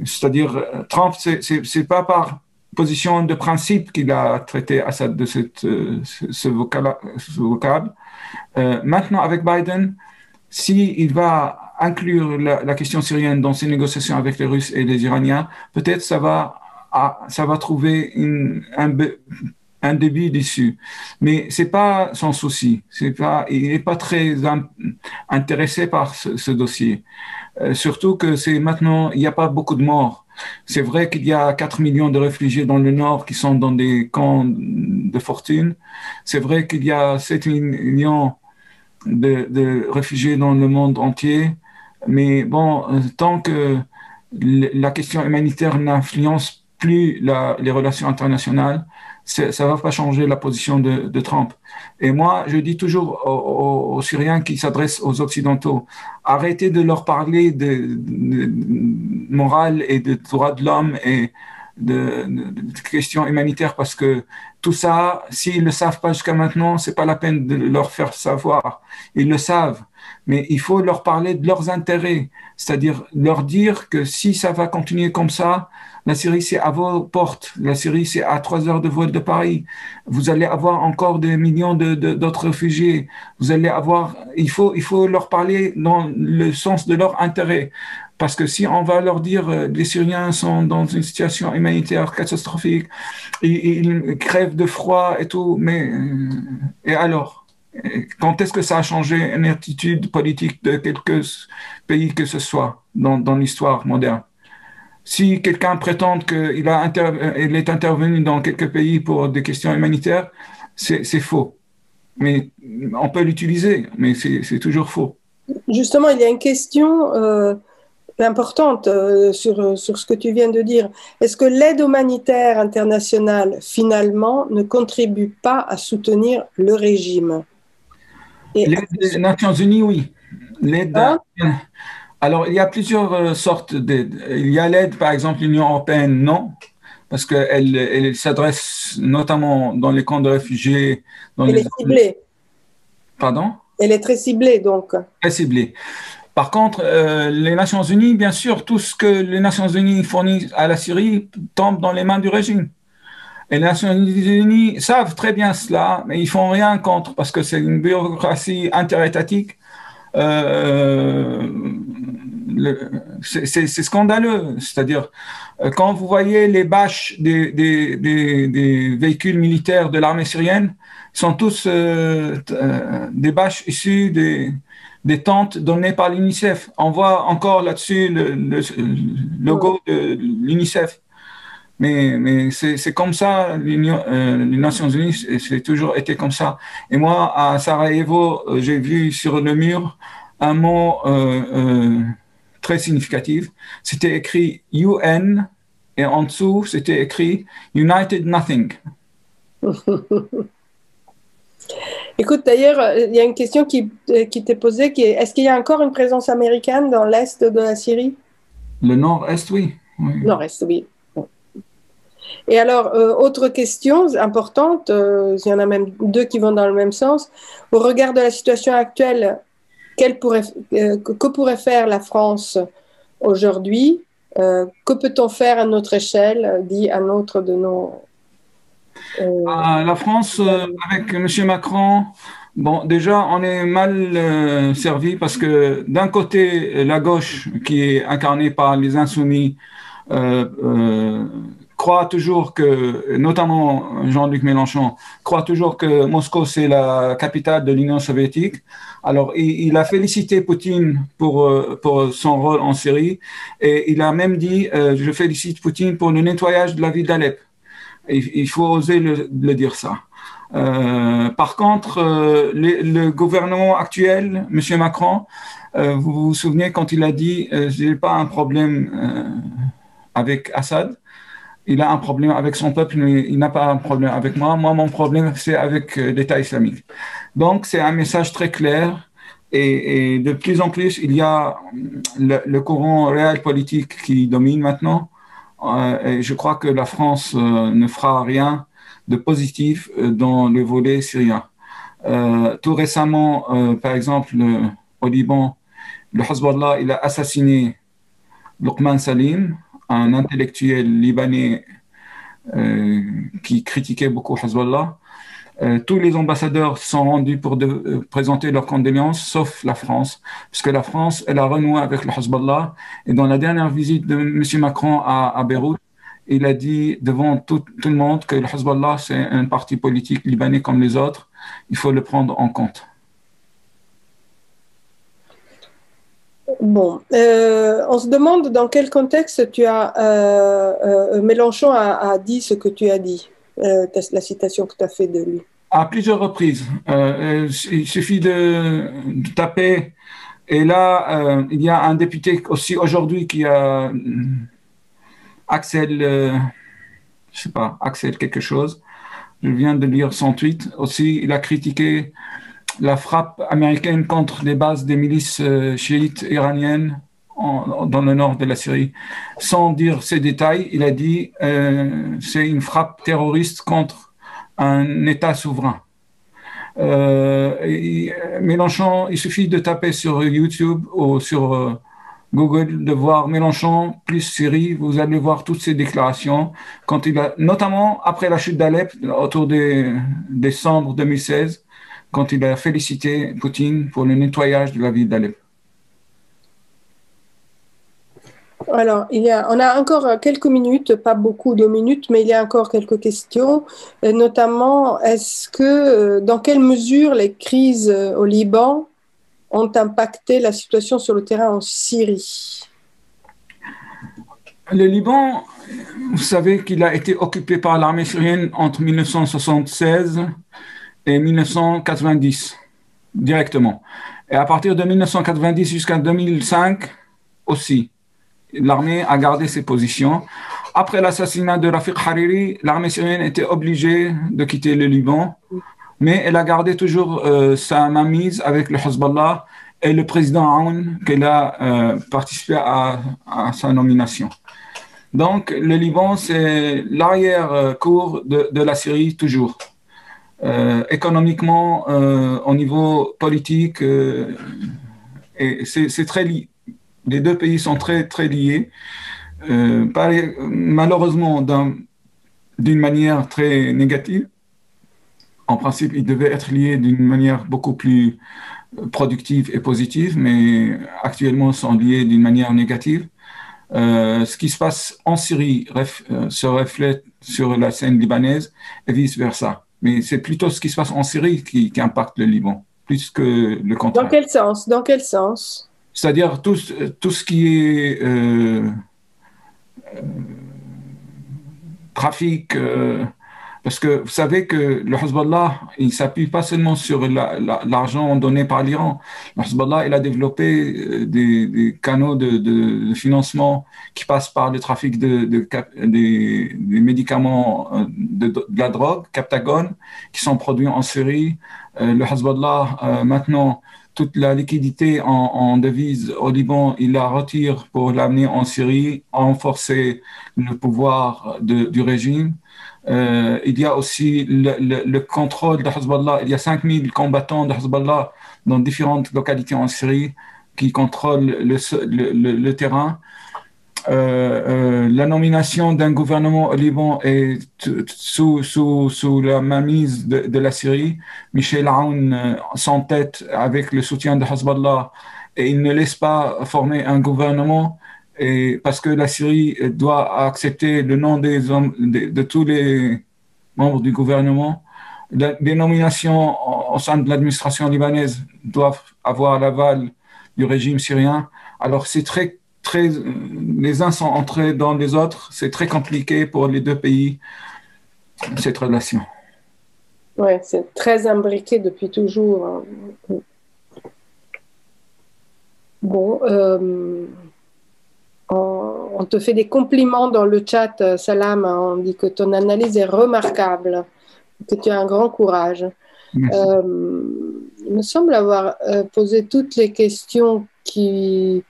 c'est-à-dire, Trump, c'est pas par position de principe qu'il a traité Assad de ce vocable. Maintenant, avec Biden, s'il va inclure la question syrienne dans ses négociations avec les Russes et les Iraniens, peut-être ça va trouver un début d'issue. Mais c'est pas son souci. Il n'est pas très intéressé par ce dossier. Surtout que il n'y a pas beaucoup de morts. C'est vrai qu'il y a 4 millions de réfugiés dans le nord qui sont dans des camps de fortune. C'est vrai qu'il y a 7 millions de réfugiés dans le monde entier. Mais bon, tant que la question humanitaire n'influence plus les relations internationales, ça ne va pas changer la position de Trump. Et moi, je dis toujours aux Syriens qui s'adressent aux Occidentaux, arrêtez de leur parler de morale et de droits de l'homme et de questions humanitaires parce que tout ça, s'ils ne le savent pas jusqu'à maintenant, c'est pas la peine de leur faire savoir. Ils le savent, mais il faut leur parler de leurs intérêts, c'est-à-dire leur dire que si ça va continuer comme ça, la Syrie, c'est à vos portes. La Syrie, c'est à 3 heures de vol de Paris. Vous allez avoir encore des millions d'autres réfugiés. Il faut leur parler dans le sens de leur intérêt. Parce que si on va leur dire les Syriens sont dans une situation humanitaire catastrophique, ils crèvent de froid et tout, mais et alors? Quand est-ce que ça a changé une attitude politique de quelques pays que ce soit dans l'histoire moderne? Si quelqu'un prétend il est intervenu dans quelques pays pour des questions humanitaires, c'est faux. Mais on peut l'utiliser, mais c'est toujours faux. Justement, il y a une question importante sur ce que tu viens de dire. Est-ce que l'aide humanitaire internationale, finalement, ne contribue pas à soutenir le régime? L'aide des Nations Unies, oui. L'aide. Hein? Alors, il y a plusieurs sortes d'aide. Il y a l'aide, par exemple, l'Union européenne, non, parce elle s'adresse notamment dans les camps de réfugiés. Elle est ciblée. Pardon? Elle est très ciblée, donc. Très ciblée. Par contre, les Nations Unies, bien sûr, tout ce que les Nations Unies fournissent à la Syrie tombe dans les mains du régime. Et les Nations Unies savent très bien cela, mais ils font rien contre parce que c'est une bureaucratie interétatique. C'est scandaleux. C'est-à-dire, quand vous voyez les bâches des véhicules militaires de l'armée syrienne, sont tous des bâches issues des tentes données par l'UNICEF. On voit encore là-dessus le logo de l'UNICEF. Mais c'est comme ça, les Nations Unies, c'est toujours été comme ça. Et moi, à Sarajevo, j'ai vu sur le mur un mot très significatif. C'était écrit UN et en dessous, c'était écrit United Nothing. Écoute, d'ailleurs, il y a une question qui t'est posée, qui est, est-ce qu'il y a encore une présence américaine dans l'est de la Syrie? Le nord-est, oui. Nord-est, oui. Et alors, autre question importante, il y en a même deux qui vont dans le même sens. Au regard de la situation actuelle, que pourrait faire la France aujourd'hui? Que peut-on faire à notre échelle, dit un autre de nos... La France, avec M. Macron, bon, déjà, on est mal servi parce que d'un côté, la gauche, qui est incarnée par les insoumis, croit toujours que, notamment Jean-Luc Mélenchon, croit toujours que Moscou, c'est la capitale de l'Union soviétique. Alors, il a félicité Poutine pour son rôle en Syrie et il a même dit je félicite Poutine pour le nettoyage de la ville d'Alep. Il faut oser le dire ça. Par contre, le gouvernement actuel, M. Macron, vous vous souvenez quand il a dit je n'ai pas un problème avec Assad, il a un problème avec son peuple, mais il n'a pas un problème avec moi. Moi, mon problème, c'est avec l'État islamique. Donc, c'est un message très clair. Et de plus en plus, il y a le courant réel politique qui domine maintenant. Et je crois que la France ne fera rien de positif dans le volet syrien. Tout récemment, par exemple, au Liban, le Hezbollah, il a assassiné Luqman Salim, un intellectuel libanais qui critiquait beaucoup Hezbollah. Tous les ambassadeurs sont rendus pour présenter leurs condoléances, sauf la France, puisque la France, elle a renoué avec le Hezbollah. Et dans la dernière visite de M. Macron à Beyrouth, il a dit devant tout le monde que le Hezbollah, c'est un parti politique libanais comme les autres. Il faut le prendre en compte. Bon, on se demande dans quel contexte Mélenchon a dit ce que tu as dit, la citation que tu as fait de lui. À plusieurs reprises. Il suffit de taper. Et là, il y a un député aussi aujourd'hui qui a Axel, je sais pas, Axel quelque chose. Je viens de lire son tweet. Aussi, il a critiqué la frappe américaine contre les bases des milices chiites iraniennes dans le nord de la Syrie. Sans dire ces détails, il a dit c'est une frappe terroriste contre un État souverain. Mélenchon, il suffit de taper sur YouTube ou sur Google, de voir Mélenchon plus Syrie, vous allez voir toutes ces déclarations, quand il a, notamment après la chute d'Alep, autour de décembre 2016, quand il a félicité Poutine pour le nettoyage de la ville d'Alep. Alors, on a encore quelques minutes, pas beaucoup de minutes, mais il y a encore quelques questions, notamment, dans quelle mesure les crises au Liban ont impacté la situation sur le terrain en Syrie? Le Liban, vous savez qu'il a été occupé par l'armée syrienne entre 1976 et 1990, directement. Et à partir de 1990 jusqu'à 2005 aussi, l'armée a gardé ses positions. Après l'assassinat de Rafiq Hariri, l'armée syrienne était obligée de quitter le Liban, mais elle a gardé toujours sa mainmise avec le Hezbollah et le président Aoun, qu'elle a participé à sa nomination. Donc, le Liban, c'est l'arrière-cour de la Syrie, toujours. Économiquement, au niveau politique, et c'est très lié. Les deux pays sont très, très liés. Malheureusement, d'une manière très négative. En principe, ils devaient être liés d'une manière beaucoup plus productive et positive, mais actuellement, ils sont liés d'une manière négative. Ce qui se passe en Syrie se reflète sur la scène libanaise et vice-versa. Mais c'est plutôt ce qui se passe en Syrie qui impacte le Liban, plus que le contraire. Dans quel sens? C'est-à-dire tout ce qui est trafic, parce que vous savez que le Hezbollah, il ne s'appuie pas seulement sur l'argent donné par l'Iran. Le Hezbollah, il a développé des canaux de financement qui passent par le trafic des médicaments, de la drogue, Captagon, qui sont produits en Syrie. Le Hezbollah, maintenant, toute la liquidité en devise au Liban, il la retire pour l'amener en Syrie, renforcer le pouvoir du régime. Il y a aussi le contrôle de Hezbollah. Il y a 5000 combattants de Hezbollah dans différentes localités en Syrie qui contrôlent le terrain. La nomination d'un gouvernement au Liban est sous la mainmise de la Syrie. Michel Aoun s'entête avec le soutien de Hezbollah et il ne laisse pas former un gouvernement. et parce que la Syrie doit accepter le nom des hommes, de tous les membres du gouvernement. Les nominations au sein de l'administration libanaise doivent avoir l'aval du régime syrien. Alors c'est les uns sont entrés dans les autres. C'est très compliqué pour les deux pays, cette relation. Oui, c'est très imbriqué depuis toujours, hein. Bon, on te fait des compliments dans le chat, Salam. On dit que ton analyse est remarquable, que tu as un grand courage. Il me semble avoir posé toutes les questions qui...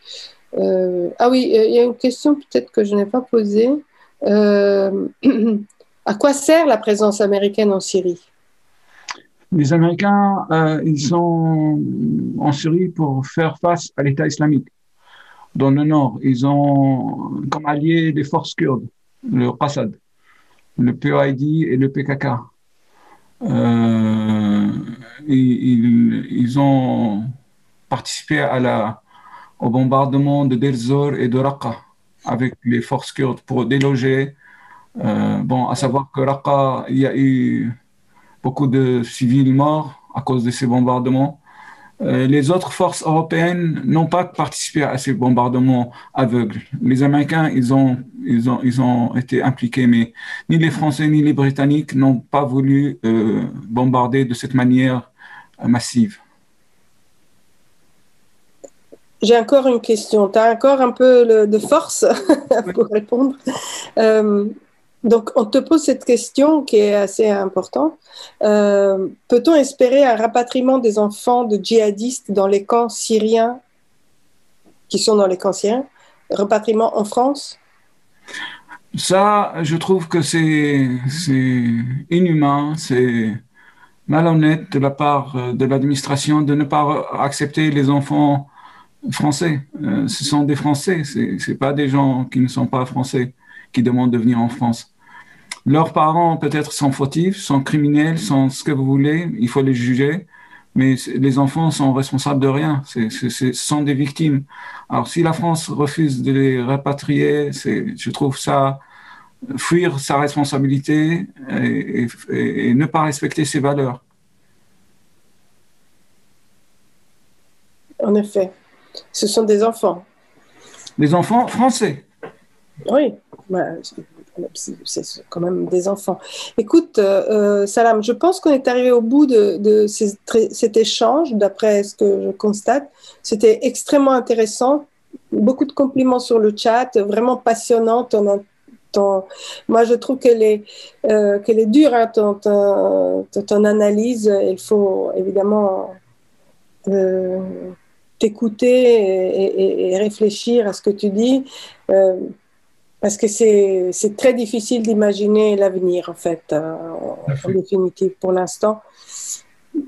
ah oui, il y a une question peut-être que je n'ai pas posée. À quoi sert la présence américaine en Syrie? Les Américains, ils sont en Syrie pour faire face à l'État islamique. Dans le nord, ils ont comme alliés les forces kurdes, le Qassad, le PYD et le PKK. Ils ont participé au bombardement de Deir ez-Zor et de Raqqa avec les forces kurdes pour déloger. Bon, à savoir que Raqqa, il y a eu beaucoup de civils morts à cause de ces bombardements. Les autres forces européennes n'ont pas participé à ces bombardements aveugles. Les Américains, ils ont été impliqués, mais ni les Français ni les Britanniques n'ont pas voulu bombarder de cette manière massive. J'ai encore une question. Tu as encore un peu de force pour répondre. Donc, on te pose cette question qui est assez importante. Peut-on espérer un rapatriement des enfants de djihadistes dans les camps syriens, qui sont dans les camps syriens, rapatriement en France? Ça, je trouve que c'est inhumain, c'est malhonnête de la part de l'administration de ne pas accepter les enfants français. Ce sont des Français, c'est pas des gens qui ne sont pas français qui demandent de venir en France. Leurs parents peut-être sont fautifs, sont criminels, sont ce que vous voulez, il faut les juger, mais les enfants sont responsables de rien, ce sont des victimes. Alors si la France refuse de les rapatrier, je trouve ça fuir sa responsabilité et ne pas respecter ses valeurs. En effet, ce sont des enfants. Des enfants français. Oui, c'est quand même des enfants. Écoute, Salam, je pense qu'on est arrivé au bout de cet échange, d'après ce que je constate. C'était extrêmement intéressant. Beaucoup de compliments sur le chat, vraiment passionnant. Moi, je trouve qu'elle est dure, hein, ton analyse. Il faut évidemment t'écouter et réfléchir à ce que tu dis. Parce que c'est très difficile d'imaginer l'avenir, en fait, en définitive, pour l'instant.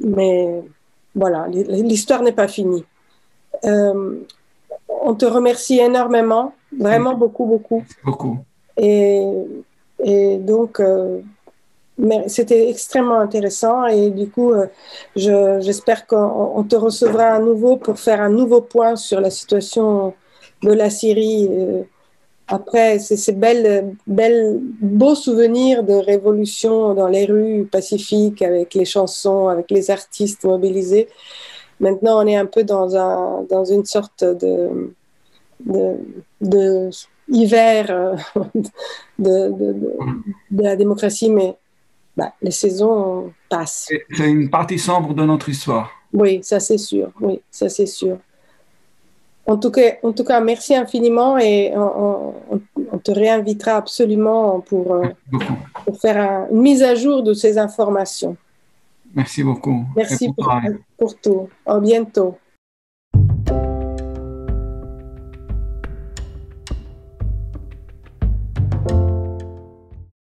Mais voilà, l'histoire n'est pas finie. On te remercie énormément, vraiment beaucoup, beaucoup. Beaucoup. Et donc, c'était extrêmement intéressant. Et du coup, j'espère qu'on te recevra à nouveau pour faire un nouveau point sur la situation de la Syrie. Après, ces beaux souvenirs de révolution dans les rues pacifiques, avec les chansons, avec les artistes mobilisés. Maintenant, on est un peu dans une sorte de hiver de la démocratie, mais les saisons passent. C'est une partie sombre de notre histoire. Oui, ça c'est sûr. Oui, ça c'est sûr. En tout cas, merci infiniment et on te réinvitera absolument pour faire une mise à jour de ces informations. Merci beaucoup. Merci pour tout. À bientôt.